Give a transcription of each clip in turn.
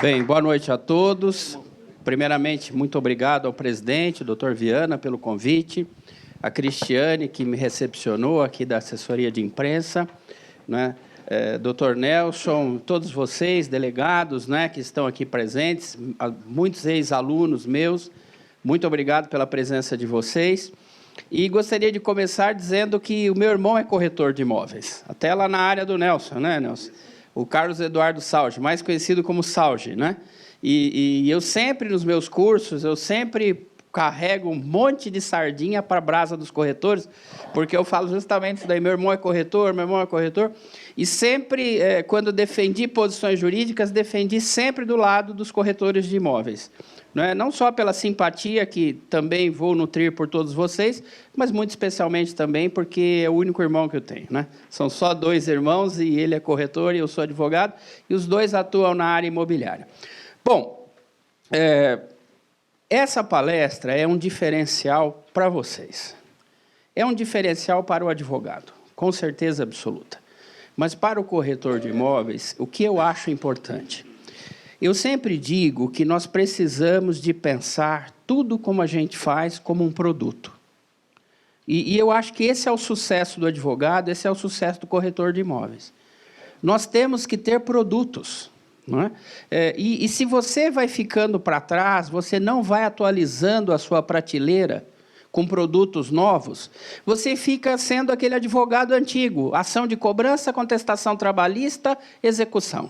Bem, boa noite a todos. Primeiramente, muito obrigado ao presidente, doutor Viana, pelo convite, a Cristiane, que me recepcionou aqui da assessoria de imprensa, né? Doutor Nelson, todos vocês, delegados, né, que estão aqui presentes, muitos ex-alunos meus, muito obrigado pela presença de vocês. E gostaria de começar dizendo que o meu irmão é corretor de imóveis, até lá na área do Nelson, né, Nelson? O Carlos Eduardo Salge, mais conhecido como Salge, né? E eu sempre, nos meus cursos, eu sempre carrego um monte de sardinha para a brasa dos corretores, porque eu falo justamente isso daí, meu irmão é corretor, e sempre, quando defendi posições jurídicas, defendi sempre do lado dos corretores de imóveis. Não só pela simpatia, que também vou nutrir por todos vocês, mas muito especialmente também porque é o único irmão que eu tenho, né? São só 2 irmãos, e ele é corretor e eu sou advogado, e os 2 atuam na área imobiliária. Bom, essa palestra é um diferencial para vocês. É um diferencial para o advogado, com certeza absoluta. Mas para o corretor de imóveis, o que eu acho importante? Eu sempre digo que nós precisamos de pensar tudo como a gente faz como um produto. E eu acho que esse é o sucesso do advogado, esse é o sucesso do corretor de imóveis. Nós temos que ter produtos. Não é? E se você vai ficando para trás, você não vai atualizando a sua prateleira com produtos novos, você fica sendo aquele advogado antigo, ação de cobrança, contestação trabalhista, execução.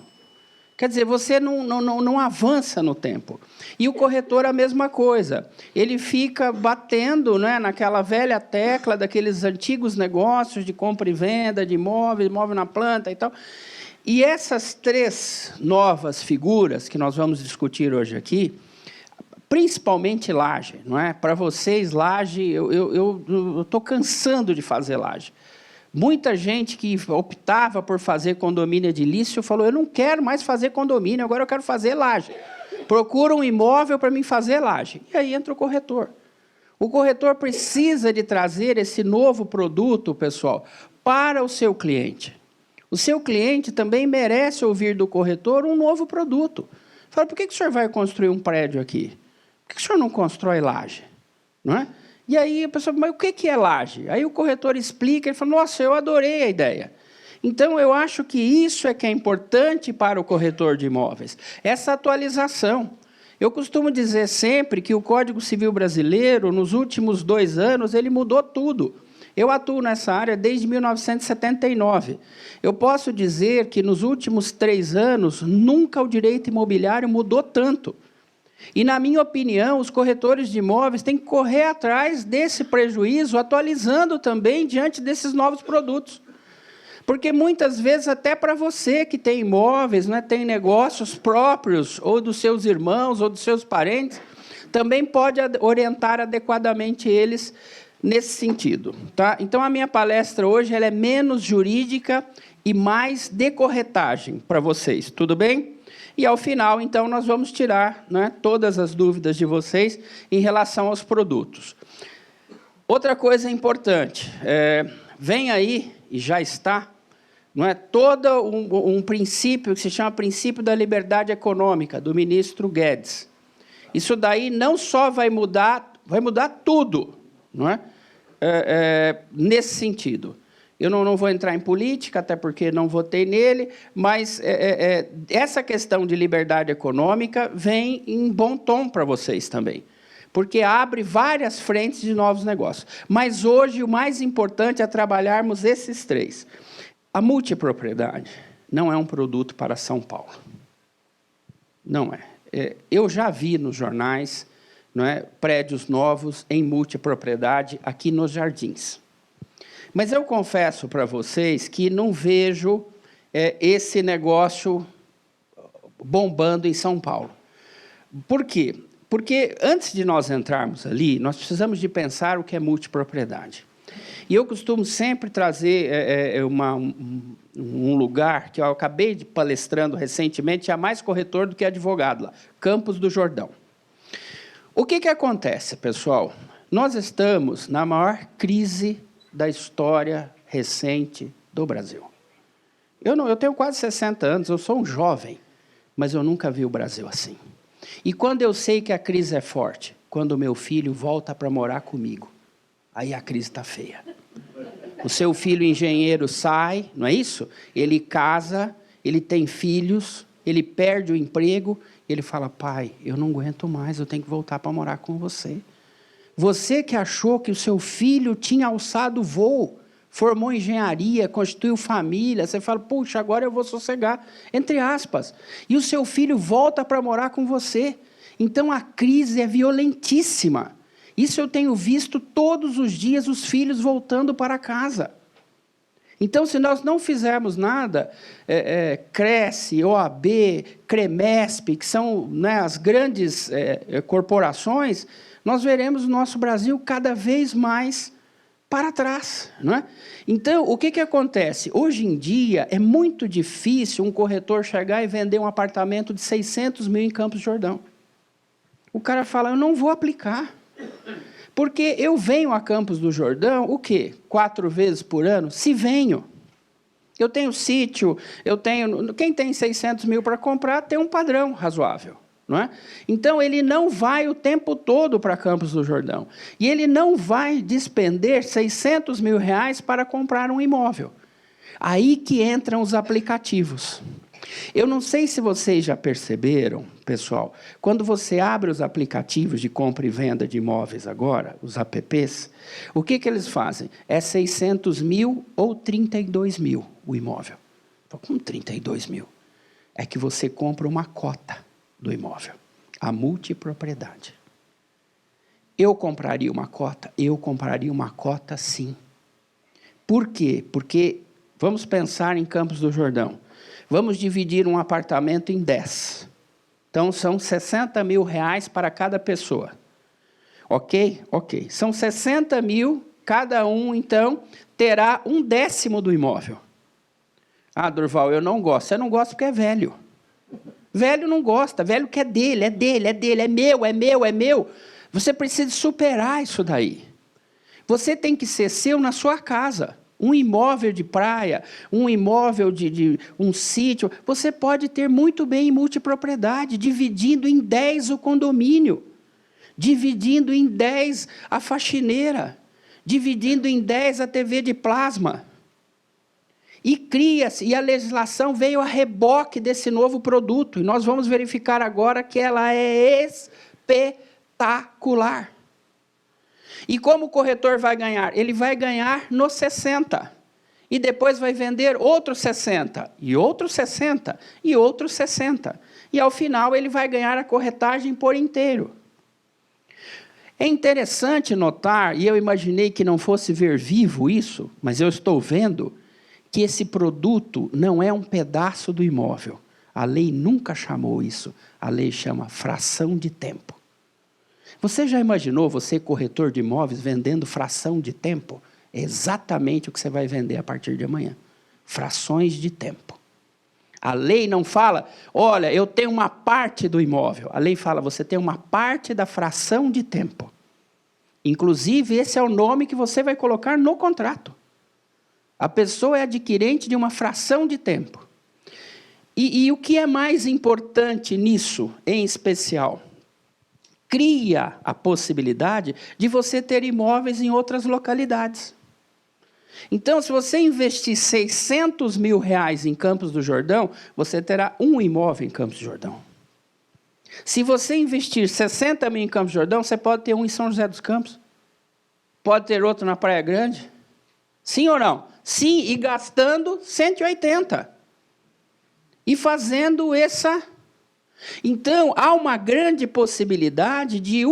Quer dizer, você não avança no tempo. E o corretor a mesma coisa. Ele fica batendo, né, naquela velha tecla daqueles antigos negócios de compra e venda de imóvel, imóvel na planta e tal. E essas 3 novas figuras que nós vamos discutir hoje aqui, principalmente laje, não é? Para vocês, laje, eu estou cansando de fazer laje. Muita gente que optava por fazer condomínio edilício falou, eu não quero mais fazer condomínio, agora eu quero fazer laje. Procura um imóvel para mim fazer laje. E aí entra o corretor. O corretor precisa de trazer esse novo produto, pessoal, para o seu cliente. O seu cliente também merece ouvir do corretor um novo produto. Fala, por que o senhor vai construir um prédio aqui? Por que o senhor não constrói laje? Não é? E aí a pessoa, mas o que é laje? Aí o corretor explica, ele fala, nossa, eu adorei a ideia. Então, eu acho que isso é que é importante para o corretor de imóveis, essa atualização. Eu costumo dizer sempre que o Código Civil brasileiro, nos últimos 2 anos, ele mudou tudo. Eu atuo nessa área desde 1979. Eu posso dizer que, nos últimos 3 anos, nunca o direito imobiliário mudou tanto. E, na minha opinião, os corretores de imóveis têm que correr atrás desse prejuízo, atualizando também diante desses novos produtos. Porque, muitas vezes, até para você que tem imóveis, né, tem negócios próprios, ou dos seus irmãos, ou dos seus parentes, também pode orientar adequadamente eles nesse sentido. Tá? Então, a minha palestra hoje ela é menos jurídica e mais de corretagem para vocês. Tudo bem? E, ao final, então, nós vamos tirar, né, todas as dúvidas de vocês em relação aos produtos. Outra coisa importante, vem aí, e já está, não é, todo um princípio que se chama princípio da liberdade econômica, do ministro Guedes. Isso daí não só vai mudar tudo, não é? Nesse sentido. Eu não vou entrar em política, até porque não votei nele, mas essa questão de liberdade econômica vem em bom tom para vocês também, porque abre várias frentes de novos negócios. Mas hoje o mais importante é trabalharmos esses 3. A multipropriedade não é um produto para São Paulo. Não é. Eu já vi nos jornais, não é, prédios novos em multipropriedade aqui nos Jardins. Mas eu confesso para vocês que não vejo esse negócio bombando em São Paulo. Por quê? Porque, antes de nós entrarmos ali, nós precisamos de pensar o que é multipropriedade. E eu costumo sempre trazer um lugar que eu acabei de palestrando recentemente, há mais corretor do que advogado lá, Campos do Jordão. O que acontece, pessoal? Nós estamos na maior crise da história recente do Brasil. Eu tenho quase 60 anos, eu sou um jovem, mas eu nunca vi o Brasil assim. E quando eu sei que a crise é forte? Quando o meu filho volta para morar comigo. Aí a crise está feia. O seu filho engenheiro sai, não é isso? Ele casa, ele tem filhos, ele perde o emprego, ele fala, pai, eu não aguento mais, eu tenho que voltar para morar com você. Você que achou que o seu filho tinha alçado voo, formou engenharia, constituiu família, você fala, puxa, agora eu vou sossegar, entre aspas. E o seu filho volta para morar com você. Então a crise é violentíssima. Isso eu tenho visto todos os dias, os filhos voltando para casa. Então, se nós não fizermos nada, Cresce, OAB, Cremesp, que são, né, as grandes corporações, nós veremos o nosso Brasil cada vez mais para trás. Não é? Então, o que acontece? Hoje em dia, é muito difícil um corretor chegar e vender um apartamento de 600 mil em Campos do Jordão. O cara fala, eu não vou aplicar. Porque eu venho a Campos do Jordão, o quê? 4 vezes por ano? Se venho. Eu tenho sítio, eu tenho... Quem tem 600 mil para comprar tem um padrão razoável. Não é? Então, ele não vai o tempo todo para Campos do Jordão. E ele não vai despender 600 mil reais para comprar um imóvel. Aí que entram os aplicativos. Eu não sei se vocês já perceberam, pessoal, quando você abre os aplicativos de compra e venda de imóveis agora, os apps, o que eles fazem? É 600 mil ou 32 mil o imóvel. Com 32 mil. É que você compra uma cota do imóvel, a multipropriedade. Eu compraria uma cota? Eu compraria uma cota, sim. Por quê? Porque, vamos pensar em Campos do Jordão. Vamos dividir um apartamento em 10. Então, são 60 mil reais para cada pessoa. Ok? Ok. São 60 mil, cada um, então, terá 1/10 do imóvel. Ah, Durval, eu não gosto. Você não gosta porque é velho. Velho não gosta, velho quer dele, é dele, é dele, é meu, é meu, é meu. Você precisa superar isso daí. Você tem que ser seu na sua casa. Um imóvel de praia, um imóvel de um sítio, você pode ter muito bem em multipropriedade, dividindo em 10 o condomínio, dividindo em 10 a faxineira, dividindo em 10 a TV de plasma. E cria-se, e a legislação veio a reboque desse novo produto, e nós vamos verificar agora que ela é espetacular. E como o corretor vai ganhar? Ele vai ganhar nos 60. E depois vai vender outros 60. E outros 60. E outros 60. E ao final ele vai ganhar a corretagem por inteiro. É interessante notar, e eu imaginei que não fosse ver vivo isso, mas eu estou vendo, que esse produto não é um pedaço do imóvel. A lei nunca chamou isso. A lei chama fração de tempo. Você já imaginou você, corretor de imóveis, vendendo fração de tempo? É exatamente o que você vai vender a partir de amanhã. Frações de tempo. A lei não fala, olha, eu tenho uma parte do imóvel. A lei fala, você tem uma parte da fração de tempo. Inclusive, esse é o nome que você vai colocar no contrato. A pessoa é adquirente de uma fração de tempo. E o que é mais importante nisso, em especial? Cria a possibilidade de você ter imóveis em outras localidades. Então, se você investir 600 mil reais em Campos do Jordão, você terá um imóvel em Campos do Jordão. Se você investir 60 mil em Campos do Jordão, você pode ter um em São José dos Campos. Pode ter outro na Praia Grande. Sim ou não? Sim, e gastando 180. E fazendo essa... Então, há uma grande possibilidade de...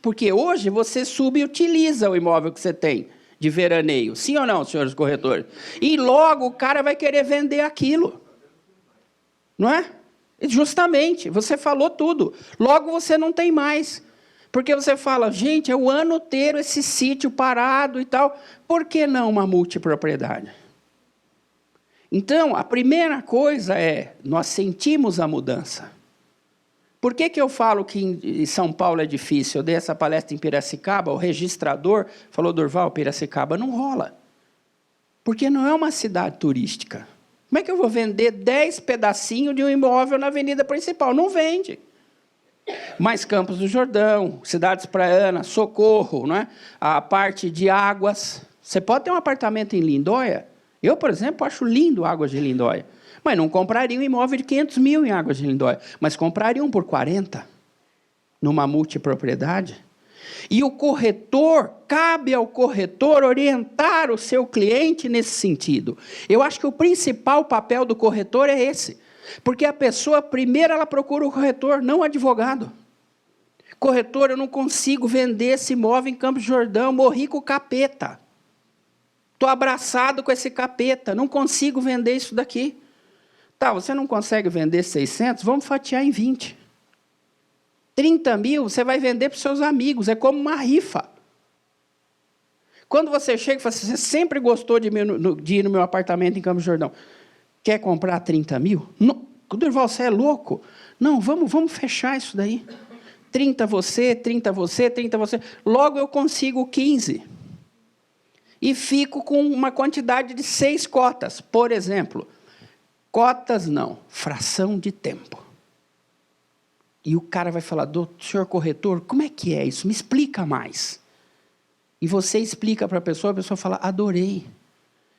Porque hoje você subutiliza o imóvel que você tem de veraneio. Sim ou não, senhores corretores? E logo o cara vai querer vender aquilo. Não é? Justamente, você falou tudo. Logo você não tem mais. Porque você fala, gente, é o ano inteiro esse sítio parado e tal. Por que não uma multipropriedade? Então, a primeira coisa é, nós sentimos a mudança. Por que eu falo que em São Paulo é difícil? Eu dei essa palestra em Piracicaba, o registrador falou, Durval, Piracicaba não rola. Porque não é uma cidade turística. Como é que eu vou vender 10 pedacinhos de um imóvel na avenida principal? Não vende. Mas Campos do Jordão, cidades praianas, Socorro, não é? A parte de Águas. Você pode ter um apartamento em Lindóia. Eu, por exemplo, acho lindo Águas de Lindóia. Mas não compraria um imóvel de 500 mil em Águas de Lindóia. Mas compraria um por 40, numa multipropriedade. E o corretor, cabe ao corretor orientar o seu cliente nesse sentido. Eu acho que o principal papel do corretor é esse. Porque a pessoa, primeiro, ela procura o corretor, não o advogado. Corretor, eu não consigo vender esse imóvel em Campos do Jordão, morri com o capeta. Estou abraçado com esse capeta, não consigo vender isso daqui. Tá, você não consegue vender 600? Vamos fatiar em 20. 30 mil você vai vender para os seus amigos, é como uma rifa. Quando você chega e fala assim, você sempre gostou de ir no meu apartamento em Campos do Jordão, quer comprar 30 mil? Não, Durval, você é louco? Não, vamos fechar isso daí. 30 você, 30 você, 30 você. Logo eu consigo 15. E fico com uma quantidade de 6 cotas. Por exemplo, cotas não, fração de tempo. E o cara vai falar, senhor corretor, como é que é isso? Me explica mais. E você explica para a pessoa fala, adorei.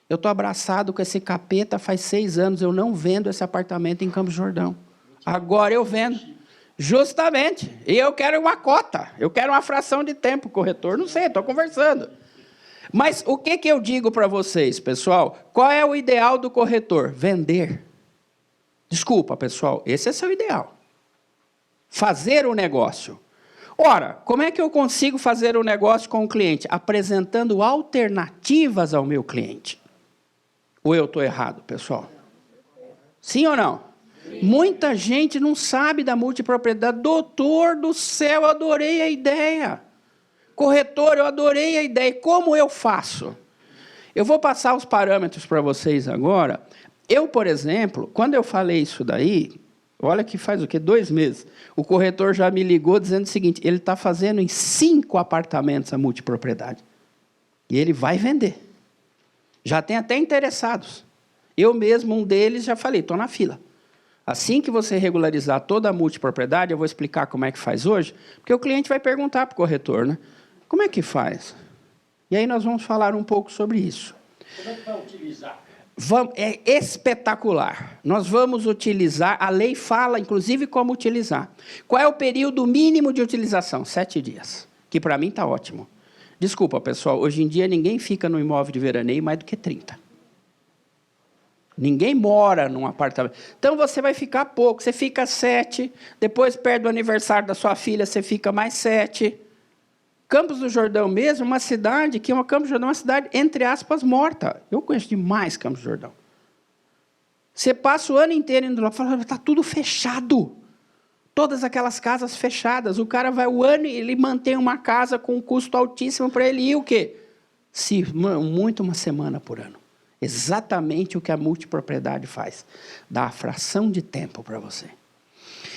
Eu estou abraçado com esse capeta faz 6 anos, eu não vendo esse apartamento em Campos do Jordão. Agora eu vendo. Justamente. E eu quero uma cota, eu quero uma fração de tempo, corretor. Não sei, estou conversando. Mas o que eu digo para vocês, pessoal? Qual é o ideal do corretor? Vender. Desculpa, pessoal, esse é seu ideal. Fazer o negócio. Ora, como é que eu consigo fazer o negócio com o cliente? Apresentando alternativas ao meu cliente. Ou eu estou errado, pessoal? Sim ou não? Muita gente não sabe da multipropriedade. Doutor do céu, eu adorei a ideia. Corretor, eu adorei a ideia. Como eu faço? Eu vou passar os parâmetros para vocês agora. Eu, por exemplo, quando eu falei isso daí, olha que faz o quê? 2 meses. O corretor já me ligou dizendo o seguinte, ele está fazendo em 5 apartamentos a multipropriedade. E ele vai vender. Já tem até interessados. Eu mesmo, um deles, já falei, estou na fila. Assim que você regularizar toda a multipropriedade, eu vou explicar como é que faz hoje, porque o cliente vai perguntar para o corretor, né? Como é que faz? E aí nós vamos falar um pouco sobre isso. Como é que vai utilizar? É espetacular. Nós vamos utilizar, a lei fala, inclusive, como utilizar. Qual é o período mínimo de utilização? 7 dias, que para mim está ótimo. Desculpa, pessoal, hoje em dia ninguém fica no imóvel de veraneio mais do que 30. Ninguém mora num apartamento. Então, você vai ficar pouco, você fica 7, depois, perto do aniversário da sua filha, você fica mais 7. Campos do Jordão mesmo, uma cidade que Campos do Jordão é uma cidade, entre aspas, morta. Eu conheço demais Campos do Jordão. Você passa o ano inteiro indo lá e fala, está tudo fechado. Todas aquelas casas fechadas. O cara vai o ano e ele mantém uma casa com um custo altíssimo para ele ir o quê? Muito uma semana por ano. Exatamente o que a multipropriedade faz. Dá a fração de tempo para você.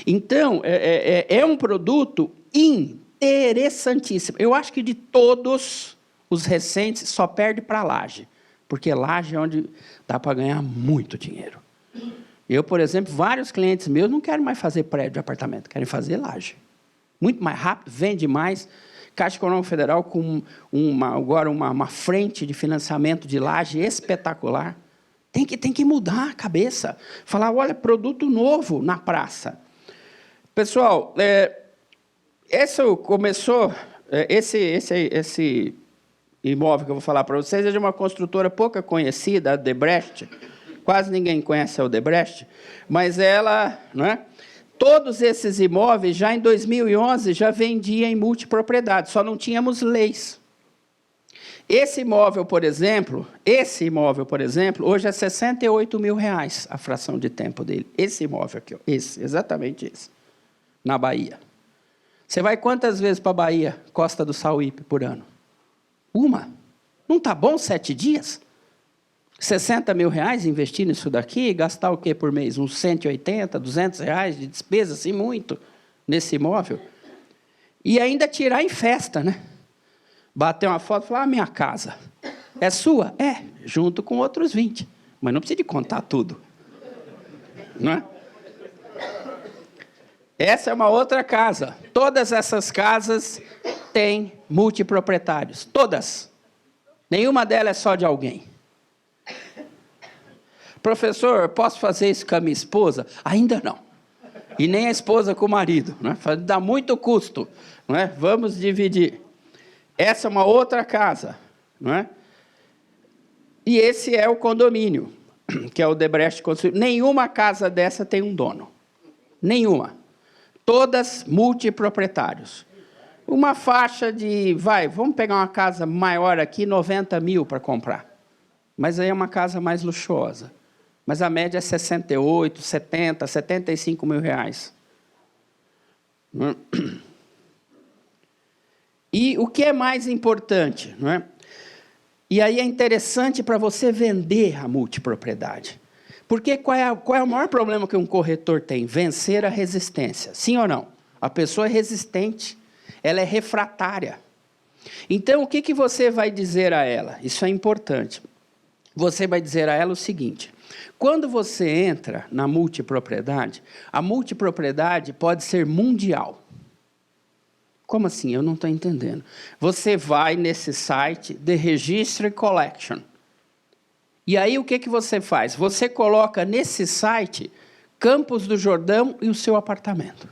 Então, é um produto interessantíssimo. Eu acho que de todos os recentes, só perde para Laje. Porque Laje é onde dá para ganhar muito dinheiro. Eu, por exemplo, vários clientes meus não querem mais fazer prédio de apartamento, querem fazer laje. Muito mais rápido, vende mais. Caixa Econômica Federal com agora uma frente de financiamento de laje espetacular. Tem que mudar a cabeça. Falar, olha, produto novo na praça. Pessoal, esse imóvel que eu vou falar para vocês é de uma construtora pouca conhecida, a Debrecht. Quase ninguém conhece a Odebrecht, mas ela, não é? Todos esses imóveis, já em 2011, já vendia em multipropriedade, só não tínhamos leis. Esse imóvel, por exemplo, hoje é R$68 mil a fração de tempo dele. Esse imóvel aqui, ó, exatamente esse, na Bahia. Você vai quantas vezes para a Bahia, Costa do Sauípe, por ano? Uma. Não está bom 7 dias? R$60 mil investir nisso daqui e gastar o quê por mês? Uns 180, R$200 de despesa, assim, muito, nesse imóvel. E ainda tirar em festa, né? Bater uma foto e falar, minha casa. É sua? É, junto com outros 20. mas não precisa de contar tudo. Não é? Essa é uma outra casa. Todas essas casas têm multiproprietários. Todas. Nenhuma delas é só de alguém. Professor, posso fazer isso com a minha esposa? Ainda não. E nem a esposa com o marido. Né? Dá muito custo. Não é? Vamos dividir. Essa é uma outra casa. Não é? E esse é o condomínio, que é o Odebrecht construiu. Nenhuma casa dessa tem um dono. Nenhuma. Todas multiproprietários. Uma faixa de, vamos pegar uma casa maior aqui, 90 mil para comprar. Mas aí é uma casa mais luxuosa. Mas a média é 68, 70, 75 mil reais. E o que é mais importante, não é? E aí é interessante para você vender a multipropriedade. Porque qual é o maior problema que um corretor tem? Vencer a resistência. Sim ou não? A pessoa é resistente, ela é refratária. Então, o que você vai dizer a ela? Isso é importante. Você vai dizer a ela o seguinte: quando você entra na multipropriedade, a multipropriedade pode ser mundial. Como assim? Eu não estou entendendo. Você vai nesse site, The Registry Collection. E aí o que você faz? Você coloca nesse site Campos do Jordão e o seu apartamento.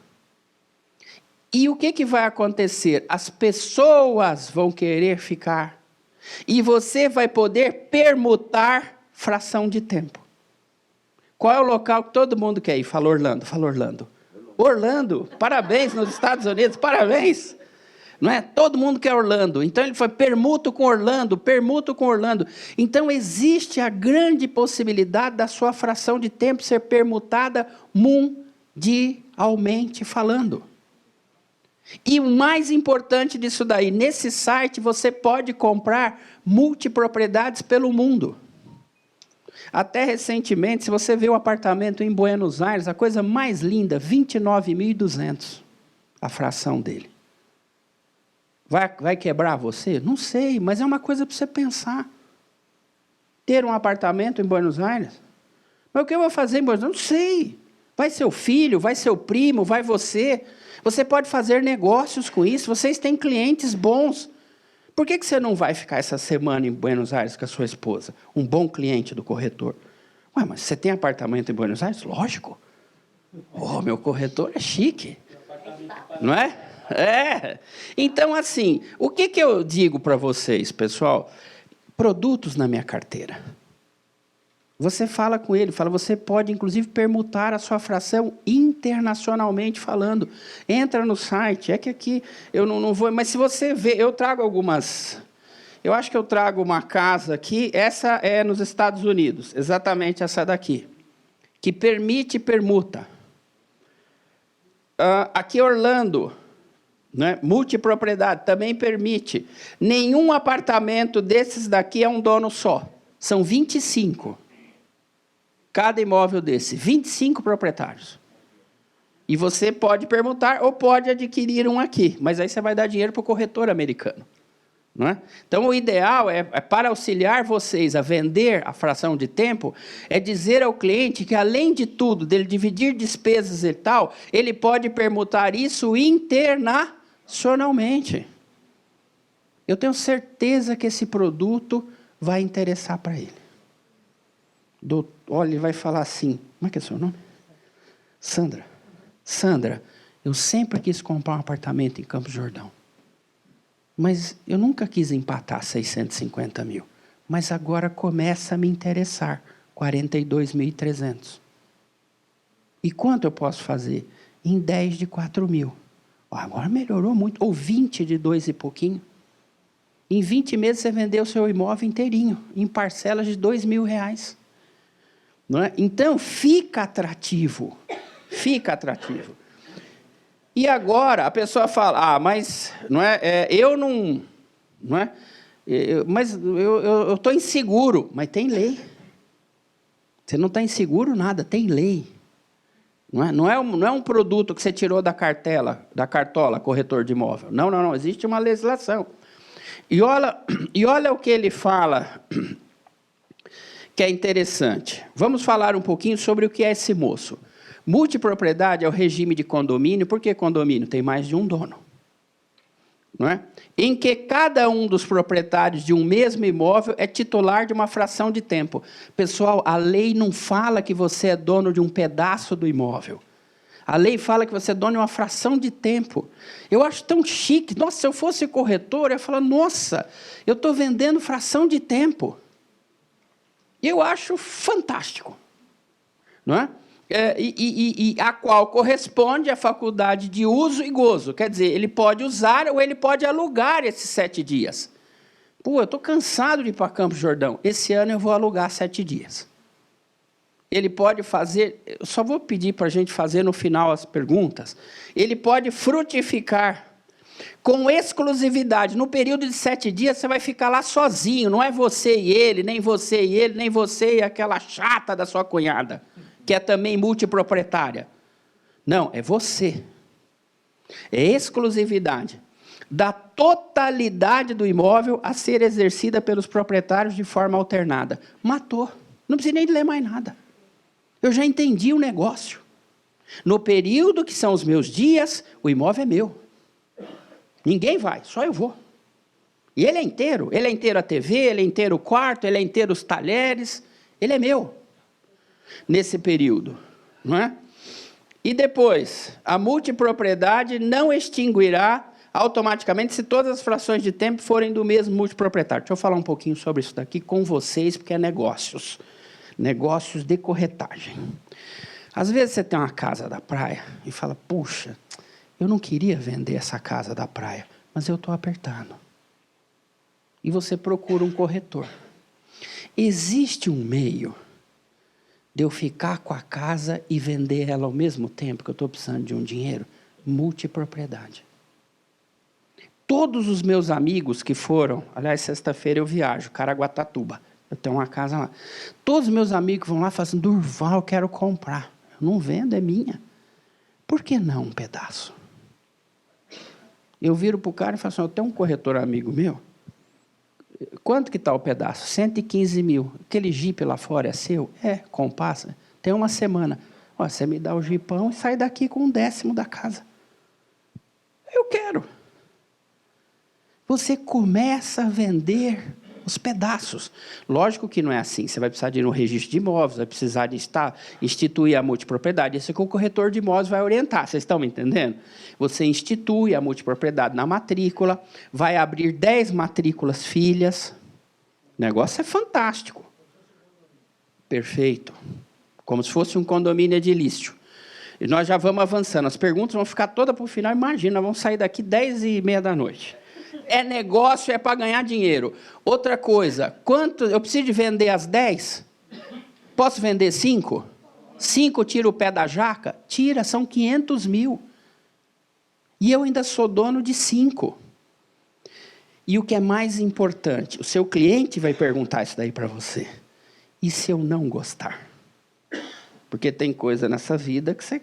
E o que vai acontecer? As pessoas vão querer ficar. E você vai poder permutar fração de tempo. Qual é o local que todo mundo quer ir? Fala Orlando, fala Orlando. Orlando, parabéns nos Estados Unidos, parabéns. Não é? Todo mundo quer Orlando. Então ele foi permuto com Orlando, permuto com Orlando. Então existe a grande possibilidade da sua fração de tempo ser permutada mundialmente falando. E o mais importante disso daí, nesse site você pode comprar multipropriedades pelo mundo. Até recentemente, se você vê um apartamento em Buenos Aires, a coisa mais linda, 29.200, a fração dele. Vai quebrar você? Não sei, mas é uma coisa para você pensar. Ter um apartamento em Buenos Aires? Mas o que eu vou fazer em Buenos Aires? Não sei. Vai seu filho, vai seu primo, vai você. Você pode fazer negócios com isso, vocês têm clientes bons. Por que você não vai ficar essa semana em Buenos Aires com a sua esposa? Um bom cliente do corretor. Ué, mas você tem apartamento em Buenos Aires? Lógico. Oh, meu corretor é chique. Não é? É. Então, assim, o que eu digo para vocês, pessoal? Produtos na minha carteira. Você fala com ele, você pode, inclusive, permutar a sua fração internacionalmente falando. Entra no site, é que aqui eu não vou... Mas se você ver, eu trago algumas... Eu acho que eu trago uma casa aqui, essa é nos Estados Unidos, exatamente essa daqui, que permite permuta. Aqui Orlando, né, multipropriedade, também permite. Nenhum apartamento desses daqui é um dono só, são 25. Cada imóvel desse, 25 proprietários. E você pode permutar ou pode adquirir um aqui, mas aí você vai dar dinheiro para o corretor americano. Não é? Então, o ideal é para auxiliar vocês a vender a fração de tempo, é dizer ao cliente que, além de tudo, dele dividir despesas e tal, ele pode permutar isso internacionalmente. Eu tenho certeza que esse produto vai interessar para ele. Olha, ele vai falar assim, como é que é o seu nome? Sandra. Sandra, eu sempre quis comprar um apartamento em Campos do Jordão. Mas eu nunca quis empatar 650 mil. Mas agora começa a me interessar, 42.300. E quanto eu posso fazer? Em 10 de 4 mil. Agora melhorou muito. Ou 20 de 2 e pouquinho. Em 20 meses você vendeu o seu imóvel inteirinho, em parcelas de R$2.000. Não é? Então, fica atrativo. Fica atrativo. E agora a pessoa fala, mas não é, eu não é, mas eu estou inseguro, mas tem lei. Você não está inseguro nada, tem lei. Não é um produto que você tirou da cartola, corretor de imóvel. Não, existe uma legislação. E olha o que ele fala, que é interessante. Vamos falar um pouquinho sobre o que é esse moço. Multipropriedade é o regime de condomínio. Por que condomínio? Tem mais de um dono. Não é? Em que cada um dos proprietários de um mesmo imóvel é titular de uma fração de tempo. Pessoal, a lei não fala que você é dono de um pedaço do imóvel. A lei fala que você é dono de uma fração de tempo. Eu acho tão chique. Nossa, se eu fosse corretor, eu ia falar, nossa, eu estou vendendo fração de tempo. Eu acho fantástico. Não é? E a qual corresponde à faculdade de uso e gozo. Quer dizer, ele pode usar ou ele pode alugar esses 7 dias. Pô, eu estou cansado de ir para Campos do Jordão. Esse ano eu vou alugar 7 dias. Ele pode fazer, eu só vou pedir para a gente fazer no final as perguntas. Ele pode frutificar com exclusividade. No período de 7 dias, você vai ficar lá sozinho. Não é você e ele, nem você e ele, nem você e aquela chata da sua cunhada, que é também multiproprietária. Não, é você. É exclusividade da totalidade do imóvel a ser exercida pelos proprietários de forma alternada. Matou. Não precisa nem ler mais nada. Eu já entendi o negócio. No período que são os meus dias, o imóvel é meu. Ninguém vai, só eu vou. E ele é inteiro a TV, ele é inteiro o quarto, ele é inteiro os talheres, ele é meu. Nesse período, não é? E depois, a multipropriedade não extinguirá automaticamente se todas as frações de tempo forem do mesmo multiproprietário. Deixa eu falar um pouquinho sobre isso daqui com vocês, porque é negócios. Negócios de corretagem. Às vezes você tem uma casa da praia e fala, puxa, eu não queria vender essa casa da praia, mas eu estou apertando. E você procura um corretor. Existe um meio de eu ficar com a casa e vender ela ao mesmo tempo que eu estou precisando de um dinheiro? Multipropriedade. Todos os meus amigos que foram, aliás, sexta-feira eu viajo, Caraguatatuba, eu tenho uma casa lá. Todos os meus amigos vão lá e falam assim, Durval, eu quero comprar. Eu não vendo, é minha. Por que não um pedaço? Eu viro para o cara e falo assim, eu tenho um corretor amigo meu, quanto que está o pedaço? 115 mil. Aquele jipe lá fora é seu? É, compassa. Tem uma semana. Ó, você me dá o jipão e sai daqui com 1/10 da casa. Eu quero. Você começa a vender os pedaços. Lógico que não é assim. Você vai precisar de ir no registro de imóveis, vai precisar de instituir a multipropriedade. Isso é que o corretor de imóveis vai orientar. Vocês estão me entendendo? Você institui a multipropriedade na matrícula, vai abrir 10 matrículas filhas. O negócio é fantástico. Perfeito. Como se fosse um condomínio edilício. E nós já vamos avançando. As perguntas vão ficar todas para o final. Imagina, nós vamos sair daqui 10h30 da noite. É negócio, é para ganhar dinheiro. Outra coisa, quanto eu preciso de vender as 10? Posso vender 5? 5 tira o pé da jaca? Tira, são 500 mil. E eu ainda sou dono de 5. E o que é mais importante, o seu cliente vai perguntar isso daí para você. E se eu não gostar? Porque tem coisa nessa vida que você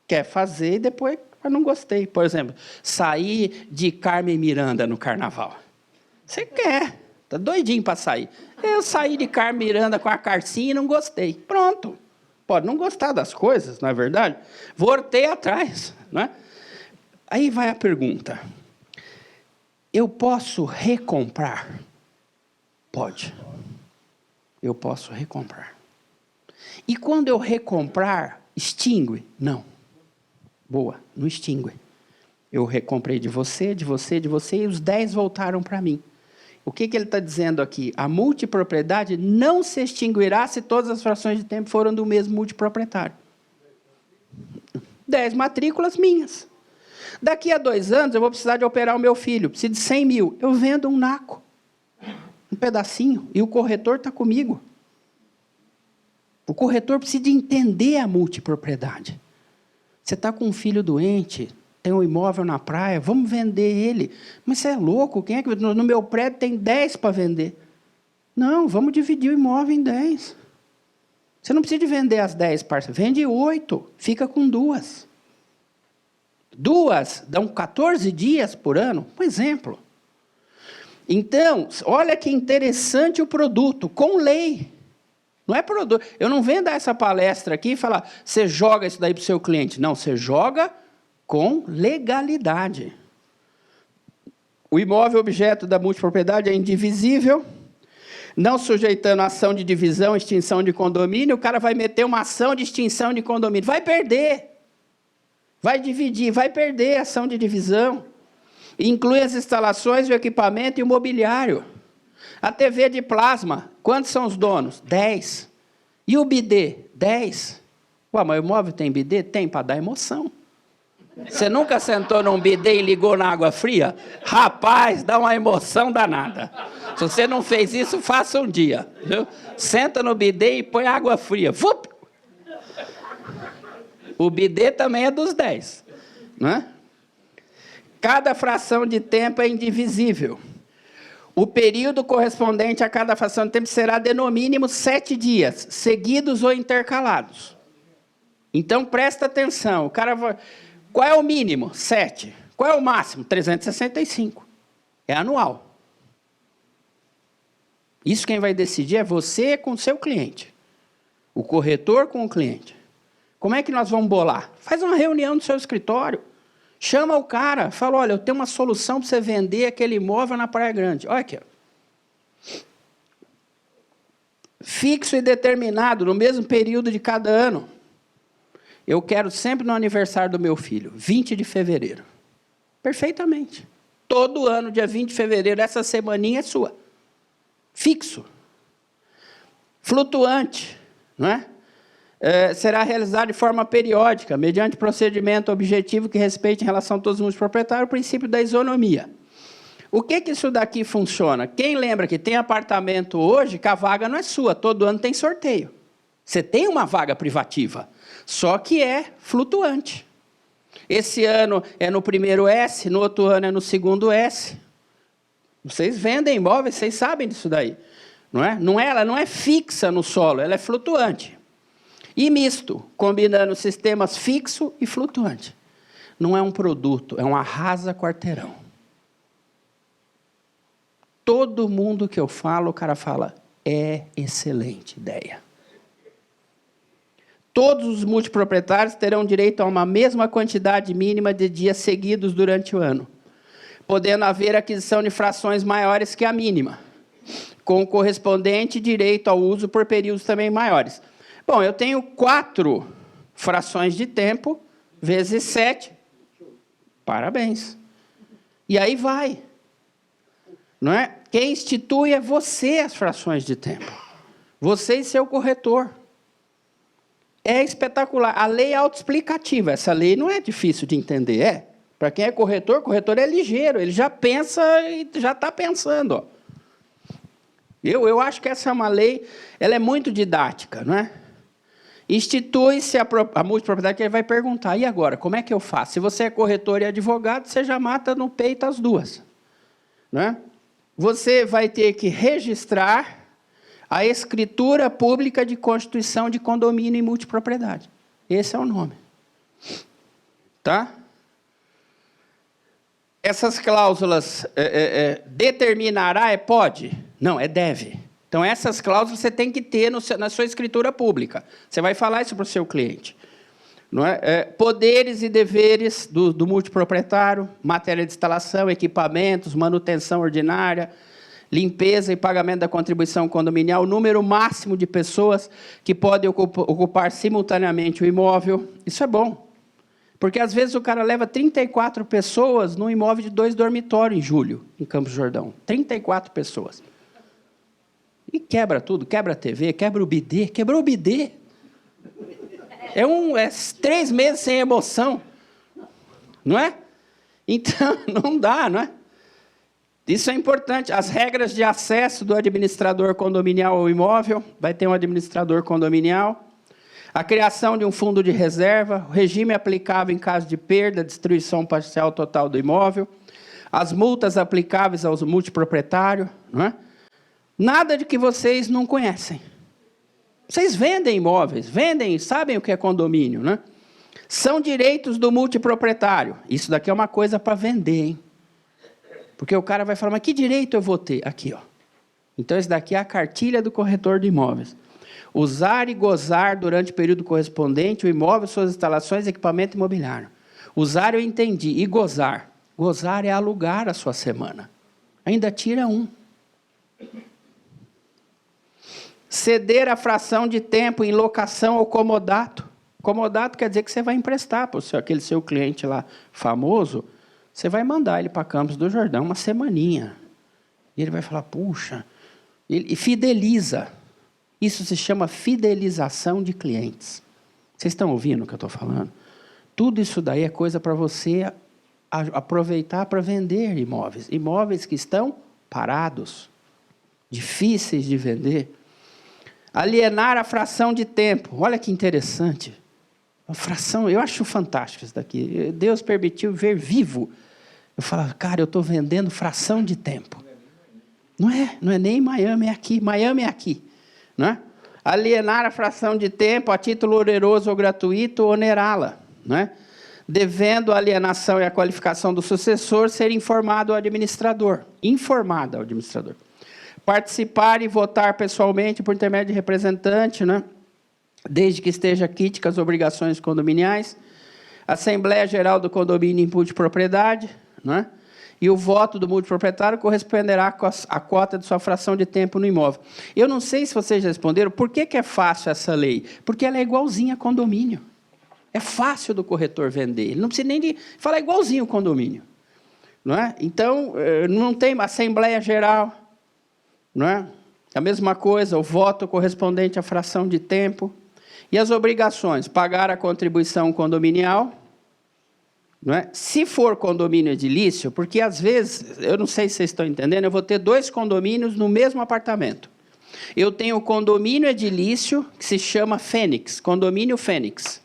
quer fazer e depois... Eu não gostei. Por exemplo, sair de Carmen Miranda no carnaval. Você quer. Está doidinho para sair. Eu saí de Carmen Miranda com a Carcinha e não gostei. Pronto. Pode não gostar das coisas, não é verdade? Voltei atrás. Não é? Aí vai a pergunta. Eu posso recomprar? Pode. Eu posso recomprar. E quando eu recomprar, extingue? Não. Boa, não extingue. Eu recomprei de você, e os 10 voltaram para mim. O que ele está dizendo aqui? A multipropriedade não se extinguirá se todas as frações de tempo foram do mesmo multiproprietário. 10 matrículas minhas. Daqui a 2 anos eu vou precisar de operar o meu filho, preciso de 100 mil. Eu vendo um naco, um pedacinho, e o corretor está comigo. O corretor precisa de entender a multipropriedade. Você está com um filho doente, tem um imóvel na praia, vamos vender ele. Mas você é louco, quem é que... No meu prédio tem 10 para vender. Não, vamos dividir o imóvel em 10. Você não precisa de vender as 10 parcelas, vende 8, fica com 2. 2 dão 14 dias por ano, um exemplo. Então, olha que interessante o produto, com lei. Não é produto. Eu não venho dar essa palestra aqui e falar, você joga isso daí para o seu cliente. Não, você joga com legalidade. O imóvel objeto da multipropriedade é indivisível, não sujeitando a ação de divisão, extinção de condomínio. O cara vai meter uma ação de extinção de condomínio. Vai perder. Vai dividir, vai perder a ação de divisão. Inclui as instalações, o equipamento e o mobiliário. A TV de plasma, quantos são os donos? 10. E o bidê? 10. Ué, mas o imóvel tem bidê? Tem, para dar emoção. Você nunca sentou num bidê e ligou na água fria? Rapaz, dá uma emoção danada. Se você não fez isso, faça um dia. Viu? Senta no bidê e põe água fria. Vup! O bidê também é dos 10. Não é? Cada fração de tempo é indivisível. O período correspondente a cada fração de tempo será de no mínimo 7 dias, seguidos ou intercalados. Então, presta atenção. O cara vai... Qual é o mínimo? 7. Qual é o máximo? 365. É anual. Isso quem vai decidir é você com o seu cliente. O corretor com o cliente. Como é que nós vamos bolar? Faz uma reunião no seu escritório. Chama o cara, fala, olha, eu tenho uma solução para você vender aquele imóvel na Praia Grande. Olha aqui. Ó. Fixo e determinado, no mesmo período de cada ano. Eu quero sempre no aniversário do meu filho, 20 de fevereiro. Perfeitamente. Todo ano, dia 20 de fevereiro, essa semaninha é sua. Fixo. Flutuante, não é? Será realizado de forma periódica, mediante procedimento objetivo que respeite em relação a todos os multiproprietários o princípio da isonomia. O que isso daqui funciona? Quem lembra que tem apartamento hoje, que a vaga não é sua, todo ano tem sorteio. Você tem uma vaga privativa, só que é flutuante. Esse ano é no primeiro S, no outro ano é no segundo S. Vocês vendem imóveis, vocês sabem disso daí. Não é? Ela não é fixa no solo, ela é flutuante. E misto, combinando sistemas fixo e flutuante. Não é um produto, é um arrasa-quarteirão. Todo mundo que eu falo, o cara fala, é excelente ideia. Todos os multiproprietários terão direito a uma mesma quantidade mínima de dias seguidos durante o ano, podendo haver aquisição de frações maiores que a mínima, com o correspondente direito ao uso por períodos também maiores. Bom, eu tenho 4 frações de tempo, vezes 7. Parabéns. E aí vai. Não é? Quem institui é você as frações de tempo. Você e seu corretor. É espetacular. A lei é autoexplicativa. Essa lei não é difícil de entender, é? Para quem é corretor é ligeiro. Ele já pensa e já está pensando. Ó. Eu acho que essa é uma lei, ela é muito didática, não é? Institui-se a multipropriedade, que ele vai perguntar, e agora, como é que eu faço? Se você é corretor e advogado, você já mata no peito as duas. Né? Você vai ter que registrar a escritura pública de constituição de condomínio e multipropriedade. Esse é o nome. Tá? Essas cláusulas, determinará, pode? Não, deve. Então, essas cláusulas você tem que ter na sua escritura pública. Você vai falar isso para o seu cliente. Não é? Poderes e deveres do multiproprietário, matéria de instalação, equipamentos, manutenção ordinária, limpeza e pagamento da contribuição condominial, número máximo de pessoas que podem ocupar simultaneamente o imóvel. Isso é bom. Porque, às vezes, o cara leva 34 pessoas num imóvel de 2 dormitórios em julho, em Campos do Jordão. 34 pessoas. E quebra tudo, quebra a TV, quebra o bidê, quebrou o bidê. É 3 meses sem emoção, não é? Então, não dá, não é? Isso é importante. As regras de acesso do administrador condominial ao imóvel, vai ter um administrador condominial. A criação de um fundo de reserva, o regime aplicável em caso de perda, destruição parcial total do imóvel, as multas aplicáveis aos multiproprietários, não é? Nada de que vocês não conhecem. Vocês vendem imóveis, sabem o que é condomínio, né? São direitos do multiproprietário. Isso daqui é uma coisa para vender, hein? Porque o cara vai falar, mas que direito eu vou ter? Aqui, ó. Então, esse daqui é a cartilha do corretor de imóveis. Usar e gozar durante o período correspondente o imóvel, suas instalações, equipamento imobiliário. Usar eu entendi. E gozar? Gozar é alugar a sua semana. Ainda tira um. Ceder a fração de tempo em locação ou comodato. Comodato quer dizer que você vai emprestar para aquele seu cliente lá famoso, você vai mandar ele para Campos do Jordão uma semaninha. E ele vai falar, puxa, e fideliza. Isso se chama fidelização de clientes. Vocês estão ouvindo o que eu estou falando? Tudo isso daí é coisa para você aproveitar para vender imóveis. Imóveis que estão parados, difíceis de vender. Alienar a fração de tempo. Olha que interessante. A fração, eu acho fantástico isso daqui. Deus permitiu ver vivo. Eu falo, cara, eu estou vendendo fração de tempo. Não é nem em Miami, é aqui. Miami é aqui. Não é? Alienar a fração de tempo a título oneroso ou gratuito, onerá-la. Não é? Devendo a alienação e a qualificação do sucessor ser informado ao administrador. Informado ao administrador. Participar e votar pessoalmente por intermédio de representante, né? Desde que esteja quite com as obrigações condominiais. Assembleia Geral do Condomínio em multipropriedade, né? E o voto do multiproprietário corresponderá à cota de sua fração de tempo no imóvel. Eu não sei se vocês já responderam, por que é fácil essa lei? Porque ela é igualzinha a condomínio. É fácil do corretor vender. Ele não precisa nem de falar igualzinho o condomínio. Não é? Então, não tem Assembleia Geral. Não é? A mesma coisa, o voto correspondente à fração de tempo. E as obrigações, pagar a contribuição condominial, não é? Se for condomínio edilício, porque às vezes, eu não sei se vocês estão entendendo, eu vou ter 2 condomínios no mesmo apartamento. Eu tenho o condomínio edilício, que se chama Fênix, condomínio Fênix.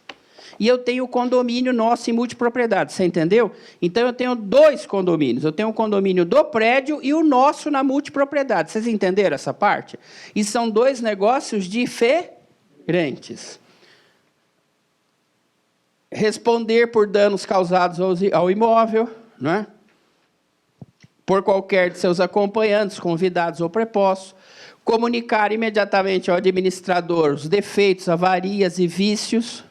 E eu tenho o condomínio nosso em multipropriedade, você entendeu? Então, eu tenho 2 condomínios. Eu tenho o condomínio do prédio e o nosso na multipropriedade. Vocês entenderam essa parte? E são 2 negócios diferentes. Responder por danos causados ao imóvel, não é? Por qualquer de seus acompanhantes, convidados ou prepostos. Comunicar imediatamente ao administrador os defeitos, avarias e vícios.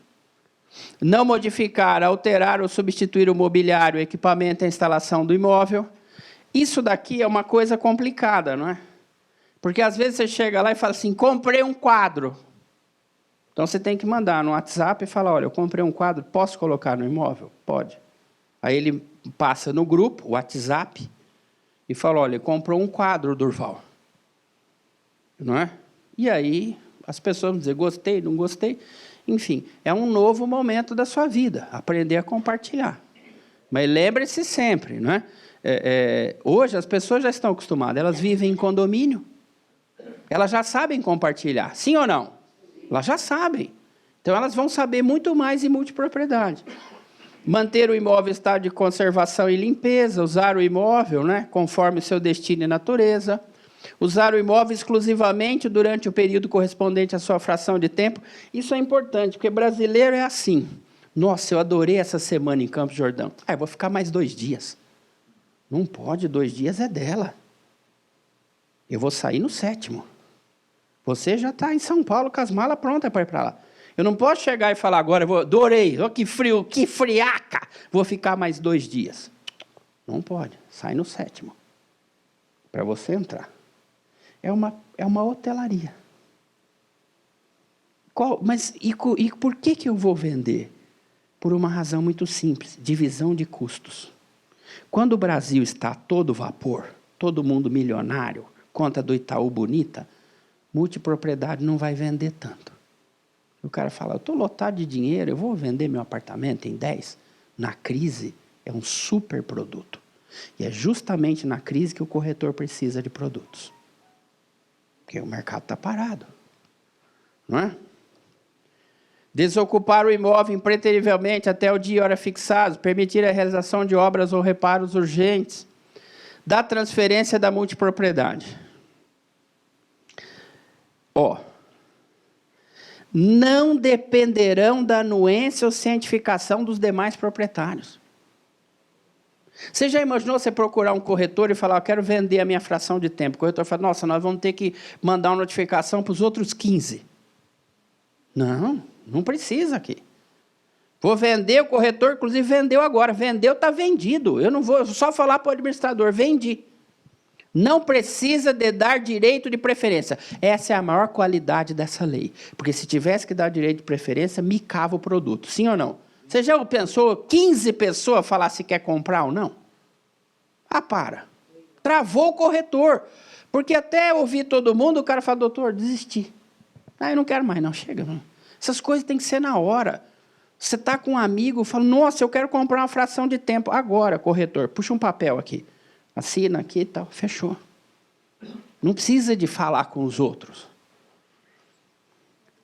Não modificar, alterar ou substituir o mobiliário, o equipamento e a instalação do imóvel. Isso daqui é uma coisa complicada, não é? Porque às vezes você chega lá e fala assim, comprei um quadro. Então você tem que mandar no WhatsApp e falar, olha, eu comprei um quadro, posso colocar no imóvel? Pode. Aí ele passa no grupo, o WhatsApp, e fala, olha, comprou um quadro, Durval. Não é? E aí as pessoas vão dizer, gostei, não gostei. Enfim, é um novo momento da sua vida, aprender a compartilhar. Mas lembre-se sempre, não é? Hoje as pessoas já estão acostumadas, elas vivem em condomínio, elas já sabem compartilhar, sim ou não? Elas já sabem. Então elas vão saber muito mais em multipropriedade. Manter o imóvel em estado de conservação e limpeza, usar o imóvel, né, conforme o seu destino e natureza. Usar o imóvel exclusivamente durante o período correspondente à sua fração de tempo. Isso é importante, porque brasileiro é assim. Nossa, eu adorei essa semana em Campos do Jordão. Eu vou ficar mais 2 dias. Não pode, 2 dias é dela. Eu vou sair no 7º. Você já está em São Paulo com as malas prontas para ir para lá. Eu não posso chegar e falar agora, adorei, oh, que frio, que friaca, vou ficar mais 2 dias. Não pode, sai no 7º. Para você entrar. É uma hotelaria. Mas por que eu vou vender? Por uma razão muito simples, divisão de custos. Quando o Brasil está a todo vapor, todo mundo milionário, conta do Itaú bonita, multipropriedade não vai vender tanto. O cara fala, eu estou lotado de dinheiro, eu vou vender meu apartamento em 10? Na crise, é um super produto. E é justamente na crise que o corretor precisa de produtos. Porque o mercado está parado. Não é? Desocupar o imóvel impreterivelmente até o dia e hora fixados, permitir a realização de obras ou reparos urgentes, da transferência da multipropriedade. Não dependerão da anuência ou cientificação dos demais proprietários. Você já imaginou você procurar um corretor e falar, eu quero vender a minha fração de tempo? O corretor fala, nossa, nós vamos ter que mandar uma notificação para os outros 15. Não precisa aqui. Vou vender, o corretor, inclusive, vendeu agora. Vendeu, está vendido. Eu não vou só falar para o administrador, vendi. Não precisa de dar direito de preferência. Essa é a maior qualidade dessa lei. Porque se tivesse que dar direito de preferência, micava o produto. Sim ou não? Você já pensou 15 pessoas falar se quer comprar ou não? Para. Travou o corretor. Porque até ouvir todo mundo, o cara fala, doutor, desisti. Eu não quero mais, não. Chega. Não. Essas coisas têm que ser na hora. Você está com um amigo, fala, nossa, eu quero comprar uma fração de tempo. Agora, corretor, puxa um papel aqui. Assina aqui e tal, fechou. Não precisa de falar com os outros.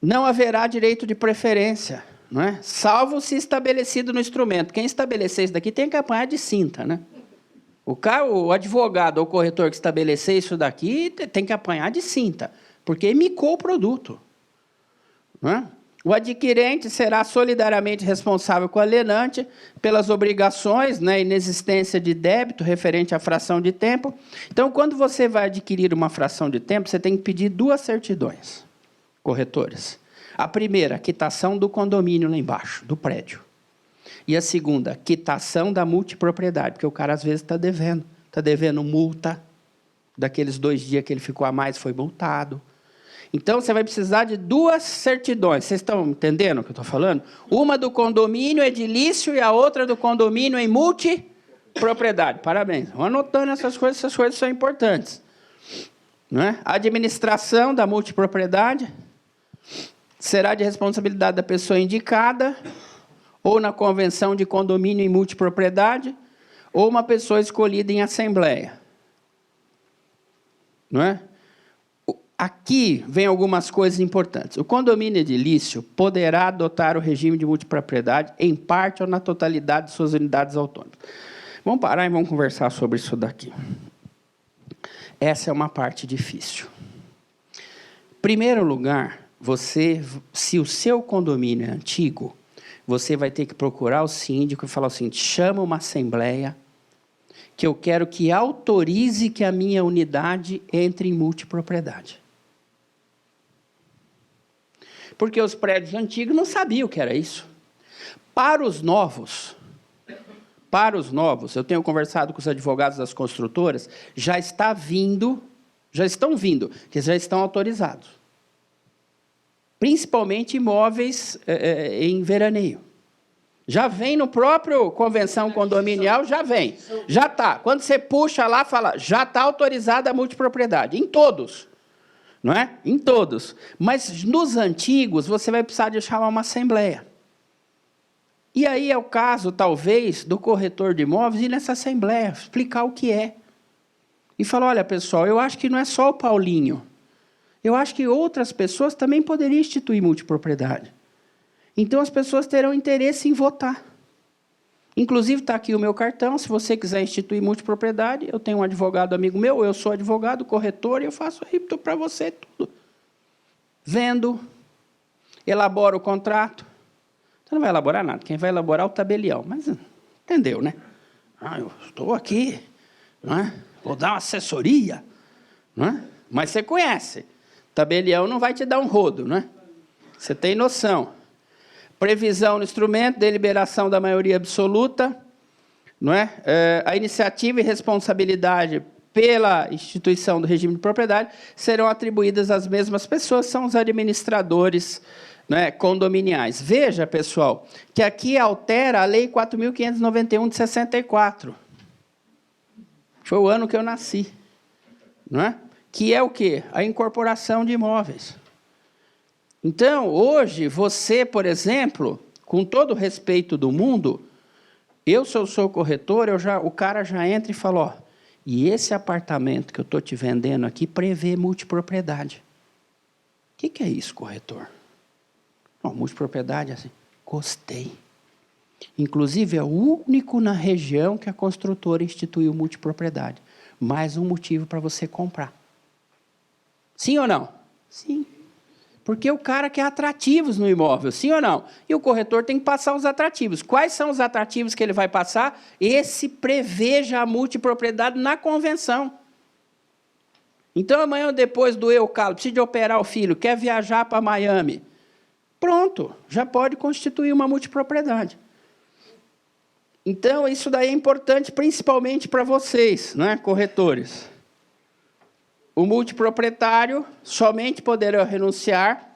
Não haverá direito de preferência, não é? Salvo se estabelecido no instrumento. Quem estabelecer isso daqui tem que apanhar de cinta, né? O advogado ou o corretor que estabelecer isso daqui tem que apanhar de cinta, porque micou o produto. Não é? O adquirente será solidariamente responsável com o alienante pelas obrigações, né, inexistência de débito referente à fração de tempo. Então, quando você vai adquirir uma fração de tempo, você tem que pedir 2 certidões corretoras. A primeira, a quitação do condomínio lá embaixo, do prédio. E a segunda, quitação da multipropriedade, porque o cara às vezes está devendo multa, daqueles 2 dias que ele ficou a mais foi multado. Então, você vai precisar de 2 certidões. Vocês estão entendendo o que eu estou falando? Uma do condomínio edilício e a outra do condomínio em multipropriedade. Parabéns. Vão anotando essas coisas são importantes. Não é? A administração da multipropriedade será de responsabilidade da pessoa indicada, ou na convenção de condomínio em multipropriedade, ou uma pessoa escolhida em assembleia. Não é? Aqui vem algumas coisas importantes. O condomínio edilício poderá adotar o regime de multipropriedade em parte ou na totalidade de suas unidades autônomas. Vamos parar e vamos conversar sobre isso daqui. Essa é uma parte difícil. Em primeiro lugar, se o seu condomínio é antigo, você vai ter que procurar o síndico e falar o seguinte, chama uma assembleia que eu quero que autorize que a minha unidade entre em multipropriedade. Porque os prédios antigos não sabiam o que era isso. Para os novos, eu tenho conversado com os advogados das construtoras, já estão vindo, que já estão autorizados. Principalmente imóveis em veraneio. Já vem no próprio convenção condominial, já vem. Já está. Quando você puxa lá, fala, já está autorizada a multipropriedade. Em todos. Não é? Em todos. Mas nos antigos, você vai precisar de chamar uma assembleia. E aí é o caso, talvez, do corretor de imóveis ir nessa assembleia, explicar o que é. E falar, olha, pessoal, eu acho que não é só o Paulinho. Eu acho que outras pessoas também poderiam instituir multipropriedade. Então, as pessoas terão interesse em votar. Inclusive, está aqui o meu cartão, se você quiser instituir multipropriedade, eu tenho um advogado amigo meu, eu sou advogado, corretor, e eu faço para você tudo. Vendo, elaboro o contrato. Você não vai elaborar nada, quem vai elaborar é o tabelião. Mas, entendeu, né? Eu estou aqui, não é? Vou dar uma assessoria. Não é? Mas você conhece. Tabelião não vai te dar um rodo, não é? Você tem noção. Previsão no instrumento, deliberação da maioria absoluta, não é? A iniciativa e responsabilidade pela instituição do regime de propriedade serão atribuídas às mesmas pessoas, são os administradores, não é, condominiais. Veja, pessoal, que aqui altera a Lei 4.591 de 64. Foi o ano que eu nasci, não é? Que é o quê? A incorporação de imóveis. Então, hoje, você, por exemplo, com todo o respeito do mundo, se eu sou corretor, o cara já entra e fala, e esse apartamento que eu estou te vendendo aqui prevê multipropriedade. O que é isso, corretor? Multipropriedade, assim, gostei. Inclusive, é o único na região que a construtora instituiu multipropriedade. Mais um motivo para você comprar. Sim ou não? Sim. Porque o cara quer atrativos no imóvel, sim ou não? E o corretor tem que passar os atrativos. Quais são os atrativos que ele vai passar? Esse preveja a multipropriedade na convenção. Então, amanhã ou depois do Calo, precisa de operar o filho, quer viajar para Miami. Pronto, já pode constituir uma multipropriedade. Então, isso daí é importante principalmente para vocês, né, corretores. O multiproprietário somente poderá renunciar,